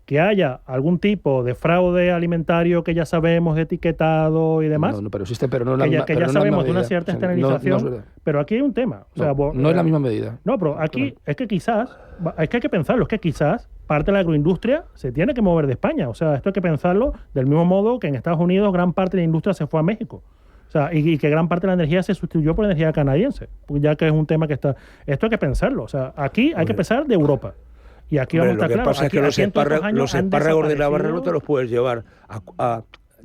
Que haya algún tipo de fraude alimentario que ya sabemos de etiquetado y demás.
No, pero existe, pero no es la misma
medida. Que ya sabemos de una cierta esterilización, pero aquí hay un tema. O sea,
no es la misma medida.
No, pero aquí es que quizás, hay que pensarlo, es que quizás parte de la agroindustria se tiene que mover de España. O sea, esto hay que pensarlo del mismo modo que en Estados Unidos gran parte de la industria se fue a México. O sea, y que gran parte de la energía se sustituyó por energía canadiense, ya que es un tema que está... Esto hay que pensarlo. O sea, aquí hay que pensar de Europa. Y aquí vamos a estar claros.
Lo que pasa es que los espárragos de Navarra no te los puedes llevar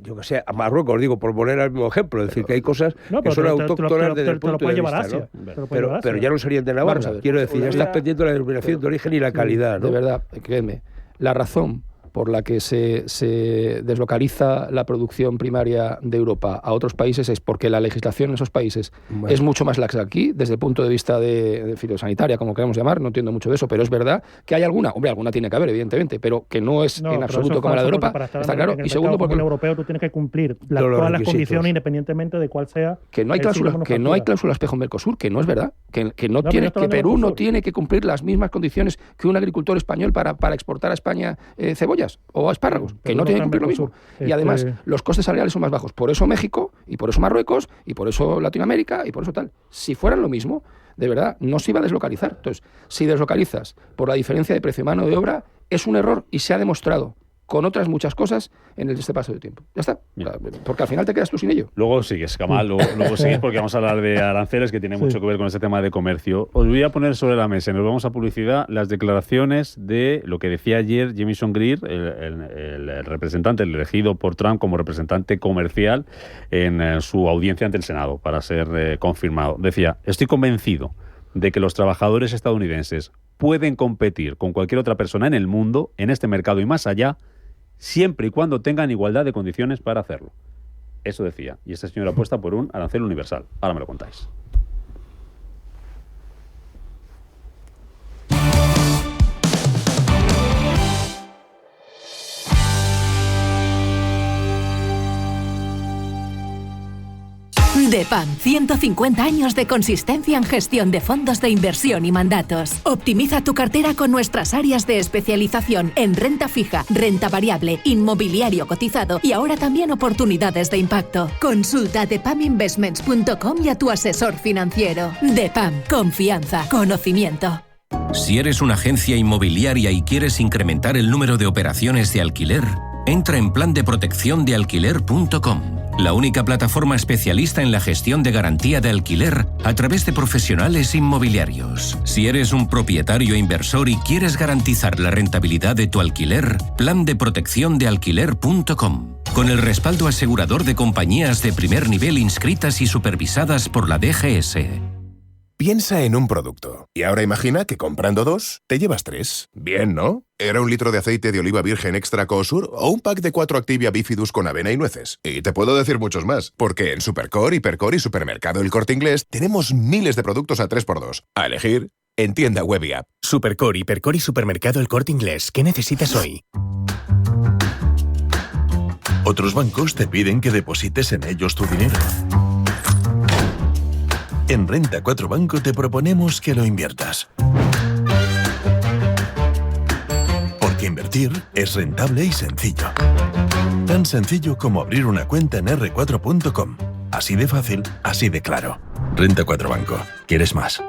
yo que sé, a Marruecos, digo, por poner el mismo ejemplo. Es decir, que hay cosas que son autóctonas desde el punto de vista, ¿no? Pero ya no serían de Navarra. Quiero decir, ya estás pendiente de la denominación de origen y la calidad, ¿no?
De verdad, créeme. La razón por la que se deslocaliza la producción primaria de Europa a otros países es porque la legislación en esos países es mucho más laxa aquí, desde el punto de vista de fitosanitaria, como queremos llamar, no entiendo mucho de eso, pero es verdad que hay alguna tiene que haber, evidentemente, pero que no es en absoluto como la de Europa, está claro. Y segundo, porque
el europeo tú tienes que cumplir todas las condiciones independientemente de cuál sea.
Que no hay cláusula espejo en Mercosur, que no es verdad, que Perú no tiene que cumplir las mismas condiciones que un agricultor español para exportar a España cebolla. cebollas o espárragos, que no tienen que cumplir lo mismo. Y además, los costes salariales son más bajos. Por eso México, y por eso Marruecos, y por eso Latinoamérica, y por eso tal. Si fueran lo mismo, de verdad, no se iba a deslocalizar. Entonces, si deslocalizas por la diferencia de precio de mano de obra, es un error y se ha demostrado con otras muchas cosas en este paso de tiempo. Ya está. Porque al final te quedas tú sin ello.
Luego sigues, Kamal, luego sigues porque vamos a hablar de aranceles, que tiene mucho que ver con este tema de comercio. Os voy a poner sobre la mesa, nos vamos a publicidad, las declaraciones de lo que decía ayer Jamieson Greer, el representante, el elegido por Trump como representante comercial en su audiencia ante el Senado, para ser confirmado. Decía, estoy convencido de que los trabajadores estadounidenses pueden competir con cualquier otra persona en el mundo, en este mercado y más allá, siempre y cuando tengan igualdad de condiciones para hacerlo. Eso decía. Y este señor apuesta por un arancel universal. Ahora me lo contáis.
DEPAM, 150 años de consistencia en gestión de fondos de inversión y mandatos. Optimiza tu cartera con nuestras áreas de especialización en renta fija, renta variable, inmobiliario cotizado y ahora también oportunidades de impacto. Consulta depaminvestments.com y a tu asesor financiero. DEPAM, confianza, conocimiento.
Si eres una agencia inmobiliaria y quieres incrementar el número de operaciones de alquiler, entra en plandeprotecciondealquiler.com. La única plataforma especialista en la gestión de garantía de alquiler a través de profesionales inmobiliarios. Si eres un propietario inversor y quieres garantizar la rentabilidad de tu alquiler, plandeprotecciondealquiler.com. Con el respaldo asegurador de compañías de primer nivel inscritas y supervisadas por la DGS.
Piensa en un producto. Y ahora imagina que comprando 2, te llevas 3. Bien, ¿no? ¿Era 1 litro de aceite de oliva virgen extra Coosur o un pack de 4 Activia Bifidus con avena y nueces? Y te puedo decir muchos más, porque en Supercore, Hipercore y Supermercado El Corte Inglés tenemos miles de productos a 3x2. A elegir en tienda web y app.
Supercore, Hipercore y Supermercado El Corte Inglés. ¿Qué necesitas hoy?
Otros bancos te piden que deposites en ellos tu dinero. En Renta 4 Banco te proponemos que lo inviertas. Porque invertir es rentable y sencillo. Tan sencillo como abrir una cuenta en r4.com. Así de fácil, así de claro. Renta 4 Banco. ¿Quieres más?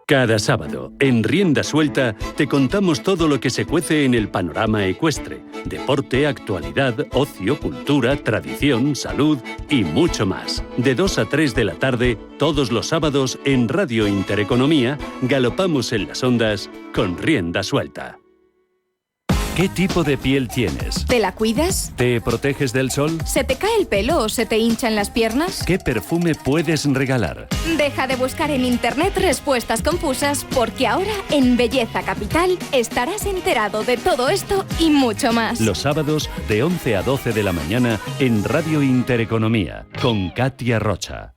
Cada sábado, en Rienda Suelta, te contamos todo lo que se cuece en el panorama ecuestre. Deporte, actualidad, ocio, cultura, tradición, salud y mucho más. De 2 a 3 de la tarde, todos los sábados, en Radio Intereconomía, galopamos en las ondas con Rienda Suelta. ¿Qué tipo de piel tienes?
¿Te la cuidas?
¿Te proteges del sol?
¿Se te cae el pelo o se te hinchan las piernas?
¿Qué perfume puedes regalar?
Deja de buscar en internet respuestas confusas, porque ahora en Belleza Capital estarás enterado de todo esto y mucho más.
Los sábados de 11 a 12 de la mañana en Radio Intereconomía con Katia Rocha.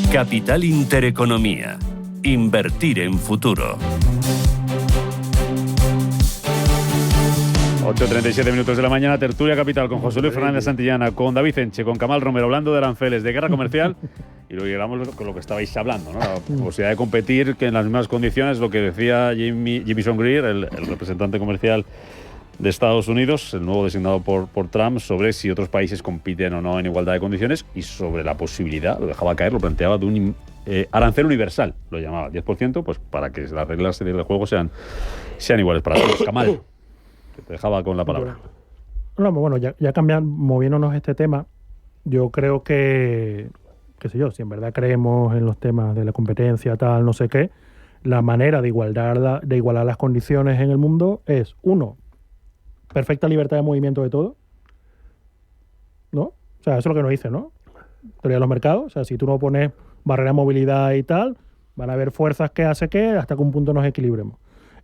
Capital Intereconomía. Invertir en futuro.
8:37 minutos de la mañana, Tertulia Capital con José Luis Fernández Santillana, con David Enche, con Kamal Romero, hablando de aranceles, de guerra comercial, y lo llegamos con lo que estabais hablando, ¿no? La posibilidad de competir que en las mismas condiciones, lo que decía Jamieson Greer, el representante comercial de Estados Unidos, el nuevo designado por Trump, sobre si otros países compiten o no en igualdad de condiciones y sobre la posibilidad, lo dejaba caer, lo planteaba, de un arancel universal, lo llamaba, 10%, pues para que las reglas del juego sean iguales para todos. Kamal, que te dejaba con la palabra.
No, bueno, ya cambiando, moviéndonos este tema, yo creo que, qué sé yo, si en verdad creemos en los temas de la competencia, tal, no sé qué, la manera de igualar las condiciones en el mundo es, uno, perfecta libertad de movimiento de todo, ¿no? O sea, eso es lo que nos dice, ¿no? Teoría de los mercados. O sea, si tú no pones barrera de movilidad y tal, van a haber fuerzas que hace que hasta que un punto nos equilibremos.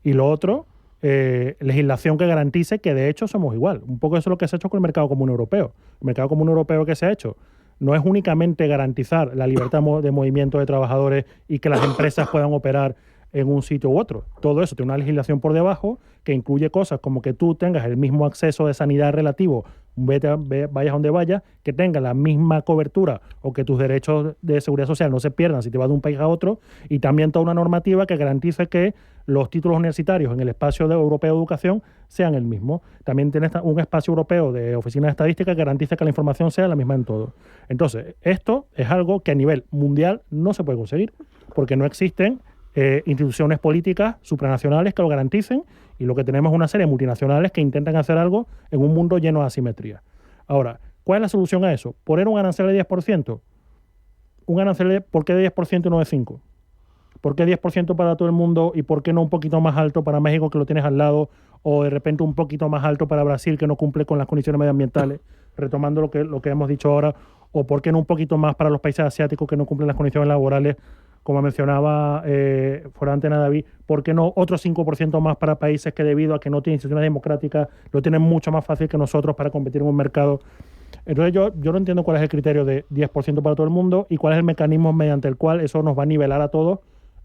Y lo otro, legislación que garantice que de hecho somos igual. Un poco eso es lo que se ha hecho con el mercado común europeo. El mercado común europeo que se ha hecho no es únicamente garantizar la libertad de movimiento de trabajadores y que las empresas puedan operar en un sitio u otro. Todo eso tiene una legislación por debajo que incluye cosas como que tú tengas el mismo acceso de sanidad relativo vayas donde vayas, que tenga la misma cobertura o que tus derechos de seguridad social no se pierdan si te vas de un país a otro, y también toda una normativa que garantice que los títulos universitarios en el espacio europeo de educación sean el mismo. También tiene un espacio europeo de oficinas de estadística que garantice que la información sea la misma en todo. Entonces, esto es algo que a nivel mundial no se puede conseguir, porque no existen instituciones políticas supranacionales que lo garanticen, y lo que tenemos es una serie de multinacionales que intentan hacer algo en un mundo lleno de asimetría. Ahora, ¿cuál es la solución a eso? ¿Poner un arancel de 10%? Un arancel, ¿por qué de 10% y no de 5%? ¿Por qué 10% para todo el mundo y por qué no un poquito más alto para México, que lo tienes al lado, o de repente un poquito más alto para Brasil, que no cumple con las condiciones medioambientales, retomando lo que hemos dicho ahora, o por qué no un poquito más para los países asiáticos que no cumplen las condiciones laborales, como mencionaba fuera antena David? ¿Por qué no otro 5% más para países que, debido a que no tienen instituciones democráticas, lo tienen mucho más fácil que nosotros para competir en un mercado? Entonces yo no entiendo cuál es el criterio de 10% para todo el mundo y cuál es el mecanismo mediante el cual eso nos va a nivelar a todos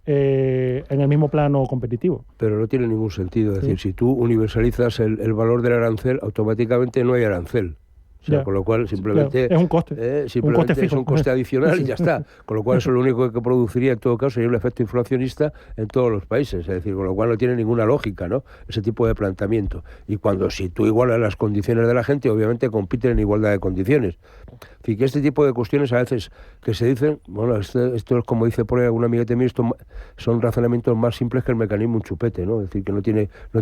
en el mismo plano competitivo.
Pero no tiene ningún sentido. Es decir, si tú universalizas el valor del arancel, automáticamente no hay arancel. O sea, con lo cual simplemente
es un coste.
Simplemente
un coste
es un coste adicional y ya está. Con lo cual eso lo único que produciría en todo caso sería un efecto inflacionista en todos los países. Es decir, con lo cual no tiene ninguna lógica, ¿no?, ese tipo de planteamiento. Y si tú igualas las condiciones de la gente, obviamente compiten en igualdad de condiciones. En fin, que este tipo de cuestiones a veces que se dicen, bueno, esto es como dice por ahí algún amiguete mío, esto son razonamientos más simples que el mecanismo un chupete, ¿no? Es decir, que no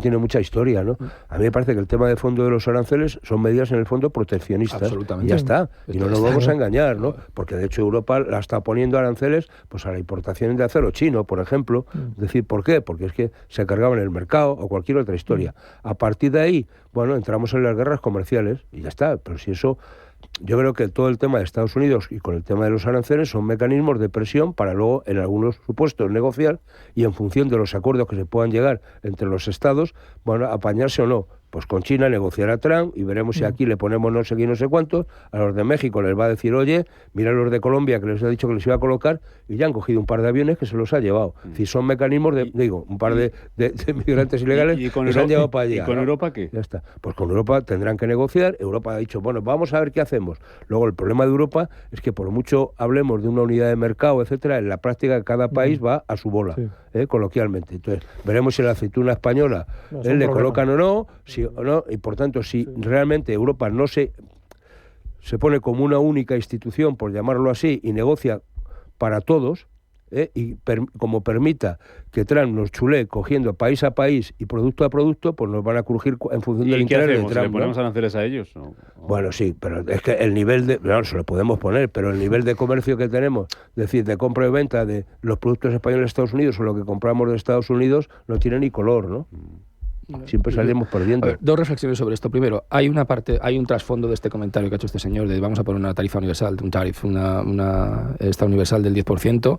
tiene mucha historia, ¿no? A mí me parece que el tema de fondo de los aranceles son medidas en el fondo proteccionistas. Y ya está. Y no nos vamos a engañar, ¿no? Porque de hecho Europa la está poniendo aranceles pues a la importación de acero chino, por ejemplo. Es decir, ¿por qué? Porque es que se cargaban el mercado o cualquier otra historia. A partir de ahí, bueno, entramos en las guerras comerciales y ya está. Pero si eso... Yo creo que todo el tema de Estados Unidos y con el tema de los aranceles son mecanismos de presión para luego, en algunos supuestos, negociar y en función de los acuerdos que se puedan llegar entre los estados, bueno, apañarse o no. Pues con China negociará Trump y veremos si aquí le ponemos no sé qué, no sé cuántos. A los de México les va a decir, oye, mira a los de Colombia que les ha dicho que les iba a colocar, y ya han cogido un par de aviones que se los ha llevado. Si son mecanismos un par de migrantes ilegales que se han llevado para allá.
¿Y con Europa qué?
Ya está. Pues con Europa tendrán que negociar. Europa ha dicho, bueno, vamos a ver qué hacemos. Luego el problema de Europa es que por mucho hablemos de una unidad de mercado, etcétera, en la práctica cada país va a su bola, coloquialmente. Entonces, veremos si la aceituna española le colocan o no, y por tanto, si realmente Europa no se pone como una única institución, por llamarlo así, y negocia para todos, como permita que Trump nos chulee cogiendo país a país y producto a producto, pues nos van a crujir en función del interés de Trump.
¿Le ponemos aranceles a ellos? ¿No?
Bueno, sí, pero es que el nivel de... Claro, se lo podemos poner, pero el nivel de comercio que tenemos, es decir, de compra y venta de los productos españoles de Estados Unidos o lo que compramos de Estados Unidos, no tiene ni color, ¿no? Siempre salimos perdiendo.
A ver, dos reflexiones sobre esto. Primero, hay un trasfondo de este comentario que ha hecho este señor de vamos a poner una tarifa universal, esta universal del 10%,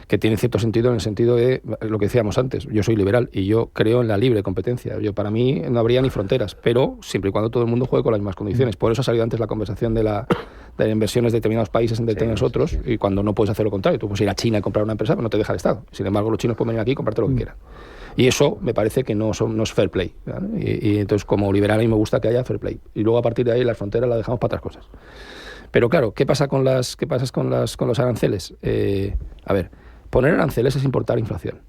que tiene cierto sentido en el sentido de lo que decíamos antes. Yo soy liberal y yo creo en la libre competencia. Para mí no habría ni fronteras, pero siempre y cuando todo el mundo juegue con las mismas condiciones. Por eso ha salido antes la conversación de las inversiones de determinados países en determinados otros, y cuando no puedes hacer lo contrario. Tú puedes ir a China y comprar una empresa, pero no te deja el Estado. Sin embargo, los chinos pueden venir aquí y comprarte lo que quieran. Y eso me parece que no es fair play, ¿vale? Y entonces, como liberal, a mí me gusta que haya fair play. Y luego, a partir de ahí, las fronteras las dejamos para otras cosas. Pero claro, ¿qué pasa con los aranceles? A ver, poner aranceles es importar inflación.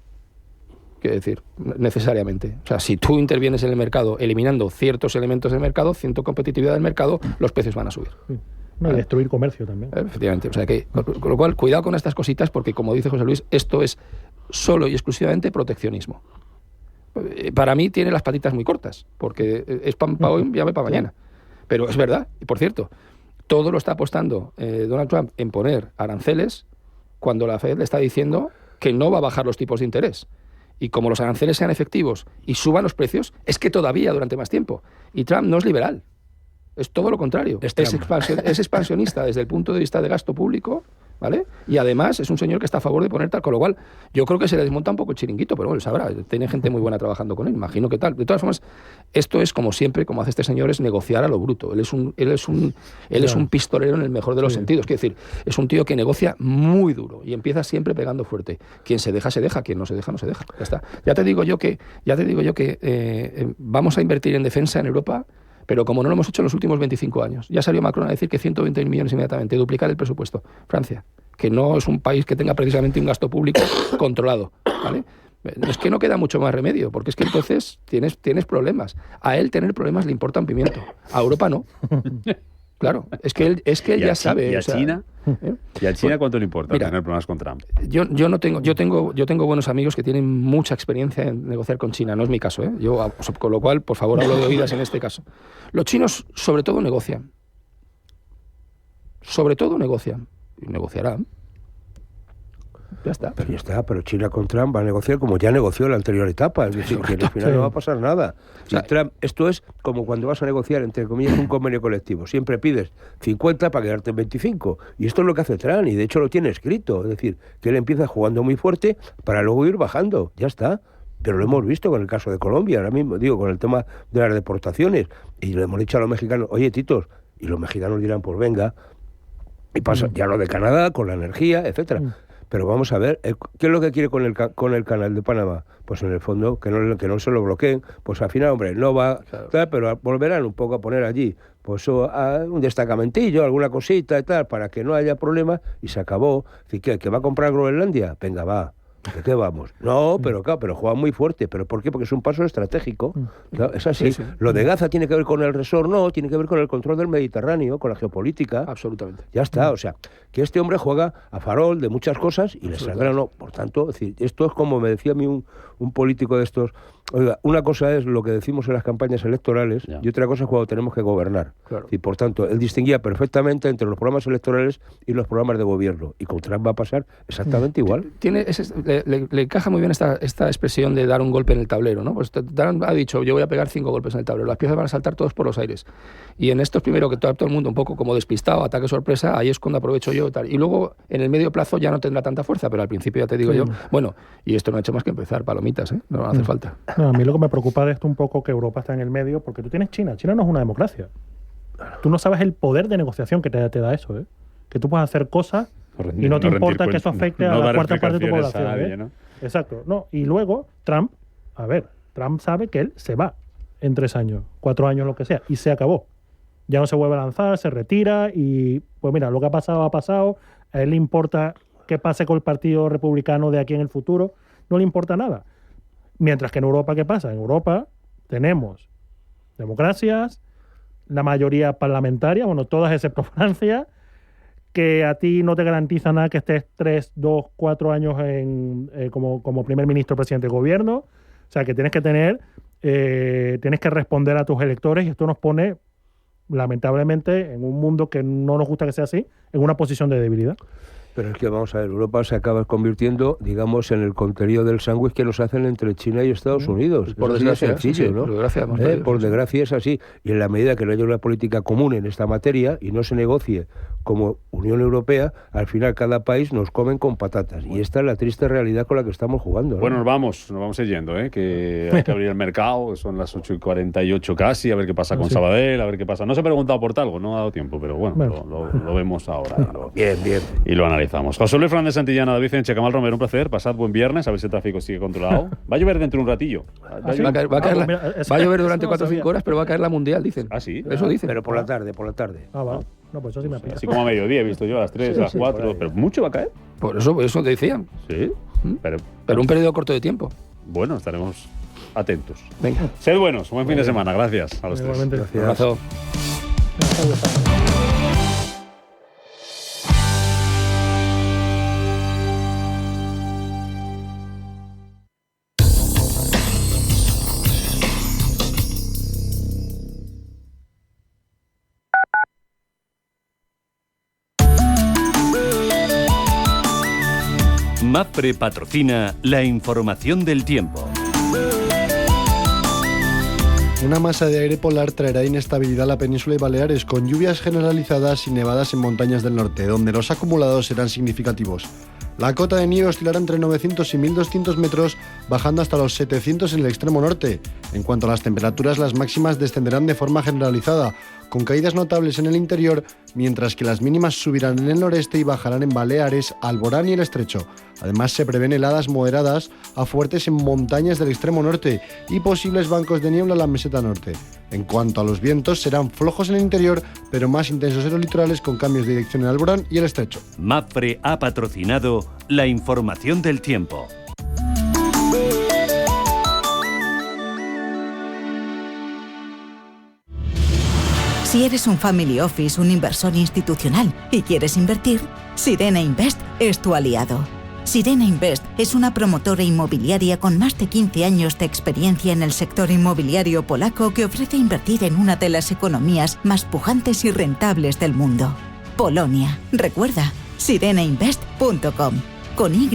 Quiero decir, necesariamente. O sea, si tú intervienes en el mercado eliminando ciertos elementos del mercado, cierta competitividad del mercado, los precios van a subir.
No, y destruir comercio también.
Efectivamente. O sea que, con lo cual, cuidado con estas cositas, porque como dice José Luis, esto es solo y exclusivamente proteccionismo. Para mí tiene las patitas muy cortas, porque es pan para hoy, llave para mañana. Pero es verdad, y por cierto, todo lo está apostando Donald Trump en poner aranceles cuando la Fed le está diciendo que no va a bajar los tipos de interés. Y como los aranceles sean efectivos y suban los precios, es que todavía durante más tiempo. Y Trump no es liberal. Es todo lo contrario. Es expansionista desde el punto de vista de gasto público, ¿vale? Y además es un señor que está a favor de poner tal, con lo cual yo creo que se le desmonta un poco el chiringuito, pero bueno, él sabrá, tiene gente muy buena trabajando con él, imagino que tal. De todas formas, esto es como siempre, como hace este señor, es negociar a lo bruto. Él es un pistolero en el mejor de los sentidos. Quiero decir, es un tío que negocia muy duro y empieza siempre pegando fuerte. Quien se deja, se deja. Quien no se deja, no se deja. Ya está. Ya te digo yo que vamos a invertir en defensa en Europa, Pero como no lo hemos hecho en los últimos 25 años, ya salió Macron a decir que 120 millones inmediatamente, duplicar el presupuesto. Francia, que no es un país que tenga precisamente un gasto público controlado, ¿vale? Es que no queda mucho más remedio, porque es que entonces tienes problemas. A él tener problemas le importa un pimiento, a Europa no. Claro, es que él ya sabe.
¿Y a
China?
¿Y a China cuánto le importa tener problemas con Trump?
Yo tengo buenos amigos que tienen mucha experiencia en negociar con China, no es mi caso, ¿eh? Con lo cual, por favor, hablo de oídas en este caso. Los chinos, sobre todo, negocian. Sobre todo negocian. Y negociarán. Ya está.
Pero China con Trump va a negociar como ya negoció en la anterior etapa, es decir, que al final no va a pasar nada. O sea, Trump, esto es como cuando vas a negociar, entre comillas, un convenio colectivo. Siempre pides 50 para quedarte en 25. Y esto es lo que hace Trump, y de hecho lo tiene escrito. Es decir, que él empieza jugando muy fuerte para luego ir bajando. Ya está. Pero lo hemos visto con el caso de Colombia, ahora mismo, digo, con el tema de las deportaciones. Y le hemos dicho a los mexicanos, oye, titos, y los mexicanos dirán, pues venga, y pasa ya lo de Canadá, con la energía, etcétera. Pero vamos a ver, ¿qué es lo que quiere con el canal de Panamá? Pues en el fondo, que no se lo bloqueen. Pues al final, hombre, no va, tal, pero volverán un poco a poner allí pues un destacamentillo, alguna cosita y tal, para que no haya problemas, y se acabó. Así que va a comprar Groenlandia, venga, va. ¿De qué vamos? No, pero claro, pero juega muy fuerte. ¿Pero por qué? Porque es un paso estratégico. Claro, es así. Sí. Lo de Gaza tiene que ver con el resort, no, tiene que ver con el control del Mediterráneo, con la geopolítica.
Absolutamente.
Ya está, o sea, que este hombre juega a farol de muchas cosas y le saldrá no. Por tanto, es decir, esto es como me decía a mí un político de estos. Oiga, una cosa es lo que decimos en las campañas electorales y otra cosa es cuando tenemos que gobernar. Claro. Y por tanto, él distinguía perfectamente entre los programas electorales y los programas de gobierno. Y con Trump va a pasar exactamente igual.
Le encaja muy bien esta expresión de dar un golpe en el tablero, ¿no? Pues Trump ha dicho, yo voy a pegar 5 golpes en el tablero. Las piezas van a saltar todos por los aires. Y en estos primero que todo el mundo un poco como despistado, ataque sorpresa, ahí es cuando aprovecho yo tal. Y luego, en el medio plazo ya no tendrá tanta fuerza, pero al principio ya te digo yo, bueno, y esto no ha hecho más que empezar, palomitas, ¿eh? No hace falta.
No, a mí lo que me preocupa de esto un poco que Europa está en el medio, porque tú tienes China. China no es una democracia. Tú no sabes el poder de negociación que te da eso, ¿eh? Que tú puedes hacer cosas y no te importa que eso afecte a la cuarta parte de tu población. Nadie, ¿no? Exacto. No. Y luego Trump sabe que él se va en 3 años, 4 años, lo que sea, y se acabó. Ya no se vuelve a lanzar, se retira y pues mira, lo que ha pasado. A él le importa qué pase con el Partido Republicano de aquí en el futuro. No le importa nada. Mientras que en Europa, ¿qué pasa? En Europa tenemos democracias, la mayoría parlamentaria, bueno, todas excepto Francia, que a ti no te garantiza nada que estés 3, 2, 4 años como primer ministro, presidente del gobierno. O sea, que tienes que responder a tus electores, y esto nos pone, lamentablemente, en un mundo que no nos gusta que sea así, en una posición de debilidad.
Pero es que, vamos a ver, Europa se acaba convirtiendo, digamos, en el contenido del sándwich que nos hacen entre China y Estados Unidos.
Por desgracia,
es sencillo, ¿no? Por desgracia es así. Y en la medida que no haya una política común en esta materia y no se negocie como Unión Europea, al final cada país nos comen con patatas. Y esta es la triste realidad con la que estamos jugando, ¿no?
Bueno, nos vamos yendo, que hay que abrir el mercado, son las 8:48 casi, a ver qué pasa con Sabadell, a ver qué pasa. No se ha preguntado por Talgo, no ha dado tiempo, pero bueno. Lo vemos ahora.
Bien.
Y lo analizamos. José Luis Fernández Santillana, David Enche, Camal Romero, un placer. Pasad buen viernes, a ver si el tráfico sigue controlado. Va a llover dentro de un ratillo.
Va a llover durante 4 o 5 horas, pero va a caer la mundial, dicen.
Ah, sí.
Eso dicen.
Pero por la tarde.
Ah, va. No, pues eso sí me pilla.
Así como a mediodía he visto yo, a las 3, a las 4. Pero mucho va a caer.
Por eso te decían.
Sí.
Pero un periodo corto de tiempo.
Bueno, estaremos atentos.
Venga.
Sed buenos, buen fin de semana. Gracias a los tres.
Gracias. Un abrazo.
MAPFRE patrocina la información del tiempo.
Una masa de aire polar traerá inestabilidad a la península y Baleares, con lluvias generalizadas y nevadas en montañas del norte, donde los acumulados serán significativos. La cota de nieve oscilará entre 900 y 1200 metros, bajando hasta los 700 en el extremo norte. En cuanto a las temperaturas, las máximas descenderán de forma generalizada, con caídas notables en el interior, mientras que las mínimas subirán en el noreste y bajarán en Baleares, Alborán y el Estrecho. Además, se prevén heladas moderadas a fuertes en montañas del extremo norte y posibles bancos de niebla en la meseta norte. En cuanto a los vientos, serán flojos en el interior, pero más intensos en los litorales, con cambios de dirección en Alborán y el Estrecho.
Mapfre ha patrocinado la información del tiempo.
Si eres un family office, un inversor institucional y quieres invertir, Sirena Invest es tu aliado. Sirena Invest es una promotora inmobiliaria con más de 15 años de experiencia en el sector inmobiliario polaco que ofrece invertir en una de las economías más pujantes y rentables del mundo. Polonia. Recuerda, sirenainvest.com con Y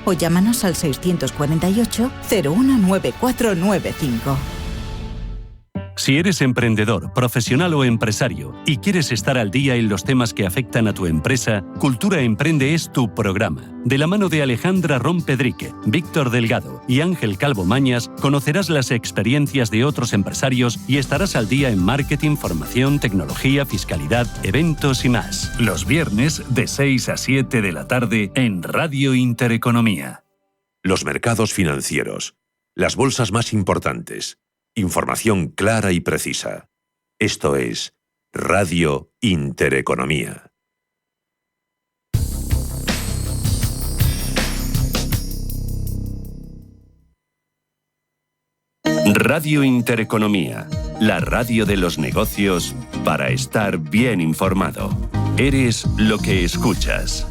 o llámanos al 648 019495.
Si eres emprendedor, profesional o empresario y quieres estar al día en los temas que afectan a tu empresa, Cultura Emprende es tu programa. De la mano de Alejandra Rompedrique, Víctor Delgado y Ángel Calvo Mañas, conocerás las experiencias de otros empresarios y estarás al día en marketing, formación, tecnología, fiscalidad, eventos y más. Los viernes de 6 a 7 de la tarde en Radio Intereconomía.
Los mercados financieros, las bolsas más importantes, información clara y precisa. Esto es Radio Intereconomía.
Radio Intereconomía, la radio de los negocios para estar bien informado. Eres lo que escuchas.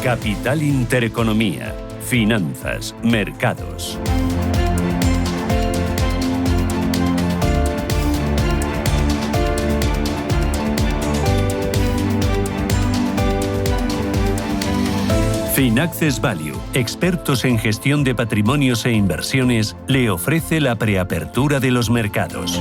Capital Intereconomía, finanzas, mercados. Finaccess Value, expertos en gestión de patrimonios e inversiones, le ofrece la preapertura de los mercados.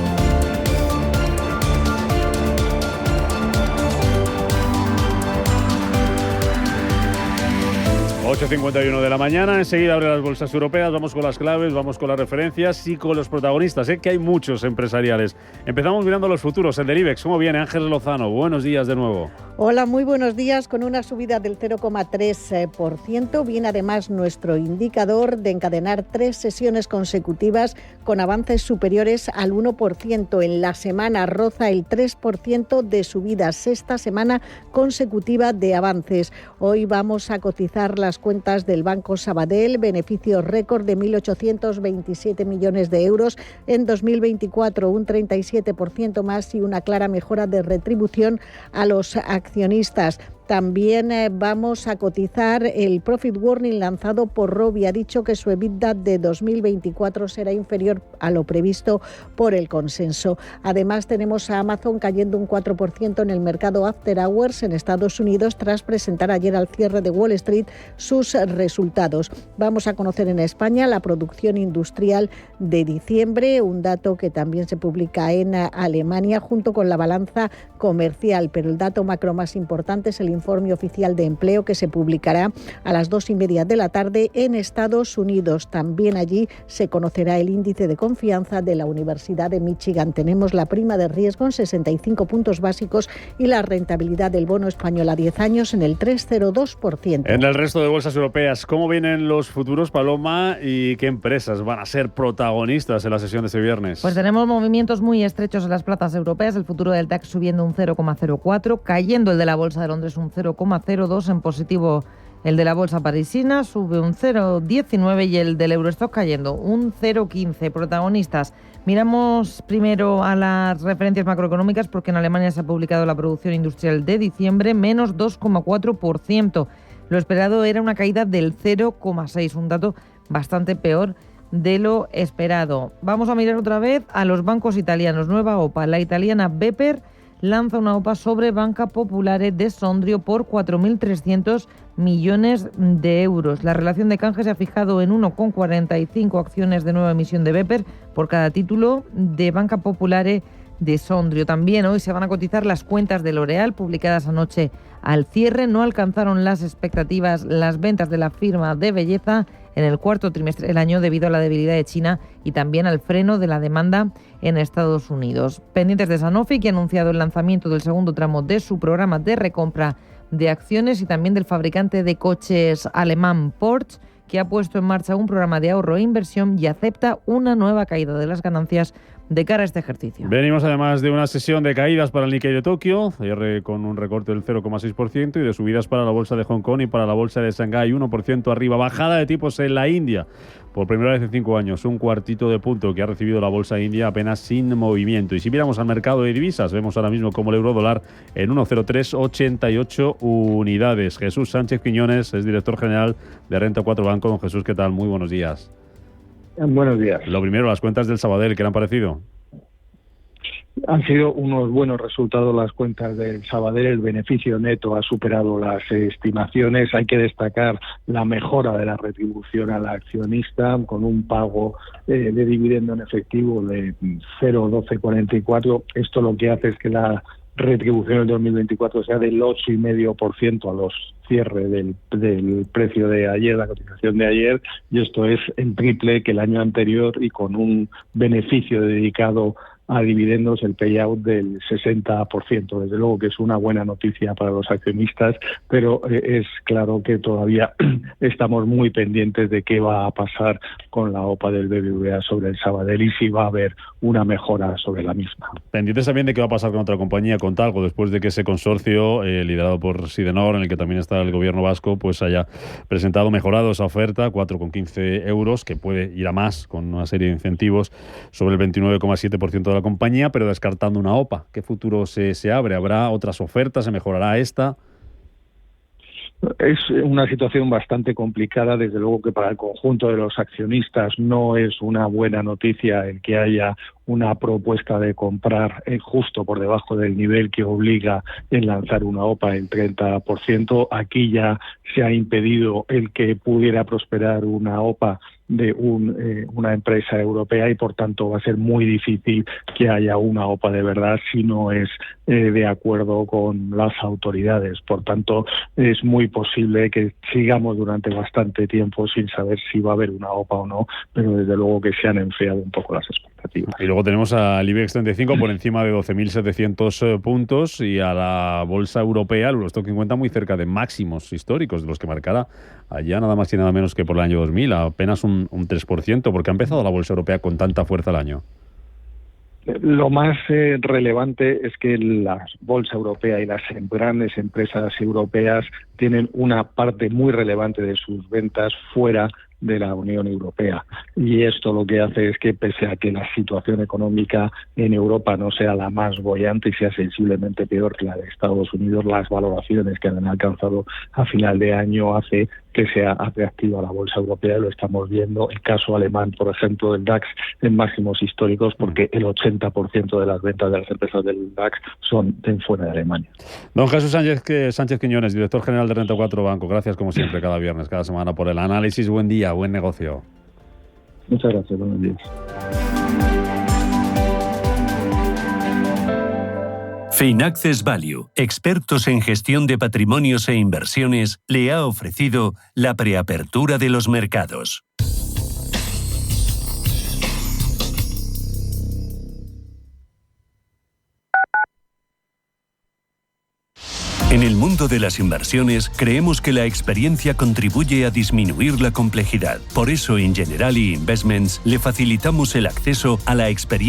8:51 de la mañana, enseguida abre las bolsas europeas, vamos con las claves, vamos con las referencias y con los protagonistas, que hay muchos empresariales. Empezamos mirando los futuros, el del IBEX. ¿Cómo viene Ángel Lozano? Buenos días de nuevo.
Hola, muy buenos días. Con una subida del 0,3%, viene además nuestro indicador de encadenar 3 sesiones consecutivas con avances superiores al 1%. En la semana roza el 3% de subidas, sexta semana consecutiva de avances. Hoy vamos a cotizar las cuentas del Banco Sabadell, beneficios récord de 1.827 millones de euros en 2024, un 37% más y una clara mejora de retribución a los accionistas. También vamos a cotizar el Profit Warning lanzado por Robi. Ha dicho que su EBITDA de 2024 será inferior a lo previsto por el consenso. Además, tenemos a Amazon cayendo un 4% en el mercado After Hours en Estados Unidos tras presentar ayer al cierre de Wall Street sus resultados. Vamos a conocer en España la producción industrial de diciembre, un dato que también se publica en Alemania junto con la balanza comercial. Pero el dato macro más importante es el informe oficial de empleo que se publicará a las 2:30 de la tarde en Estados Unidos. También allí se conocerá el índice de confianza de la Universidad de Michigan. Tenemos la prima de riesgo en 65 puntos básicos y la rentabilidad del bono español a 10 años en el 3,02%.
En el resto de bolsas europeas, ¿cómo vienen los futuros, Paloma, y qué empresas van a ser protagonistas en la sesión de este viernes?
Pues tenemos movimientos muy estrechos en las plazas europeas. El futuro del DAX subiendo un 0,04, cayendo el de la Bolsa de Londres un 0,02, en positivo el de la bolsa parisina sube un 0,19 y el del Eurostoxx cayendo un 0,15. Protagonistas. Miramos primero a las referencias macroeconómicas porque en Alemania se ha publicado la producción industrial de diciembre, menos 2,4%. Lo esperado era una caída del 0,6, un dato bastante peor de lo esperado. Vamos a mirar otra vez a los bancos italianos. Nueva OPA, la italiana Beper lanza una OPA sobre Banca Popolare de Sondrio por 4.300 millones de euros. La relación de canje se ha fijado en 1,45 acciones de nueva emisión de Beper por cada título de Banca Popolare de Sondrio. También hoy se van a cotizar las cuentas de L'Oréal, publicadas anoche al cierre. No alcanzaron las expectativas las ventas de la firma de belleza en el cuarto trimestre del año debido a la debilidad de China y también al freno de la demanda en Estados Unidos. Pendientes de Sanofi, que ha anunciado el lanzamiento del segundo tramo de su programa de recompra de acciones, y también del fabricante de coches alemán Porsche, que ha puesto en marcha un programa de ahorro e inversión y acepta una nueva caída de las ganancias de cara a este ejercicio.
Venimos además de una sesión de caídas para el Nikkei de Tokio, ayer con un recorte del 0,6%, y de subidas para la bolsa de Hong Kong y para la bolsa de Shanghái, 1% arriba. Bajada de tipos en la India, por primera vez en 5 años, un cuartito de punto que ha recibido la bolsa india apenas sin movimiento. Y si miramos al mercado de divisas, vemos ahora mismo como el euro-dólar en 1,0388 unidades. Jesús Sánchez Quiñones es director general de Renta 4 Banco. Don Jesús, ¿qué tal? Muy buenos días.
Buenos días.
Lo primero, las cuentas del Sabadell, ¿qué le han parecido?
Han sido unos buenos resultados las cuentas del Sabadell. El beneficio neto ha superado las estimaciones. Hay que destacar la mejora de la retribución al accionista, con un pago de dividendo en efectivo de 0,1244. Esto lo que hace es que la retribución en 2024 sea del 8,5% a los cierres del precio de ayer, la cotización de ayer, y esto es en triple que el año anterior, y con un beneficio dedicado a dividendos, el payout del 60%. Desde luego que es una buena noticia para los accionistas, pero es claro que todavía estamos muy pendientes de qué va a pasar con la OPA del BBVA sobre el Sabadell y si va a haber una mejora sobre la misma.
Pendientes también de qué va a pasar con otra compañía, con Talgo, después de que ese consorcio liderado por Sidenor, en el que también está el gobierno vasco, pues haya mejorado esa oferta, 4,15 euros, que puede ir a más con una serie de incentivos sobre el 29,7% de la compañía, pero descartando una OPA. ¿Qué futuro se abre? ¿Habrá otras ofertas? ¿Se mejorará esta?
Es una situación bastante complicada, desde luego que para el conjunto de los accionistas no es una buena noticia el que haya una propuesta de comprar justo por debajo del nivel que obliga en lanzar una OPA en 30%. Aquí ya se ha impedido el que pudiera prosperar una OPA de una empresa europea, y por tanto va a ser muy difícil que haya una OPA de verdad si no es de acuerdo con las autoridades. Por tanto, es muy posible que sigamos durante bastante tiempo sin saber si va a haber una OPA o no, pero desde luego que se han enfriado un poco las expectativas.
Y luego tenemos al IBEX 35 por encima de 12.700 puntos, y a la bolsa europea, el Eurostock 50, muy cerca de máximos históricos, de los que marcará allá nada más y nada menos que por el año 2000, apenas un 3%, porque ha empezado la bolsa europea con tanta fuerza el año.
Lo más relevante es que la bolsa europea y las grandes empresas europeas tienen una parte muy relevante de sus ventas fuera de la Unión Europea, y esto lo que hace es que, pese a que la situación económica en Europa no sea la más boyante y sea sensiblemente peor que la de Estados Unidos, las valoraciones que han alcanzado a final de año hace que sea atractiva la bolsa europea. Lo estamos viendo el caso alemán, por ejemplo, del DAX en máximos históricos, porque el 80% de las ventas de las empresas del DAX son fuera de Alemania.
Don Jesús Sánchez Quiñones, director general de Renta 4 Banco, gracias como siempre cada viernes, cada semana, por el análisis. Buen día, buen negocio.
Muchas gracias, buenos días.
Finaccess Value, expertos en gestión de patrimonios e inversiones, le ha ofrecido la preapertura de los mercados. En el mundo de las inversiones, creemos que la experiencia contribuye a disminuir la complejidad. Por eso, en Generali Investments, le facilitamos el acceso a la experiencia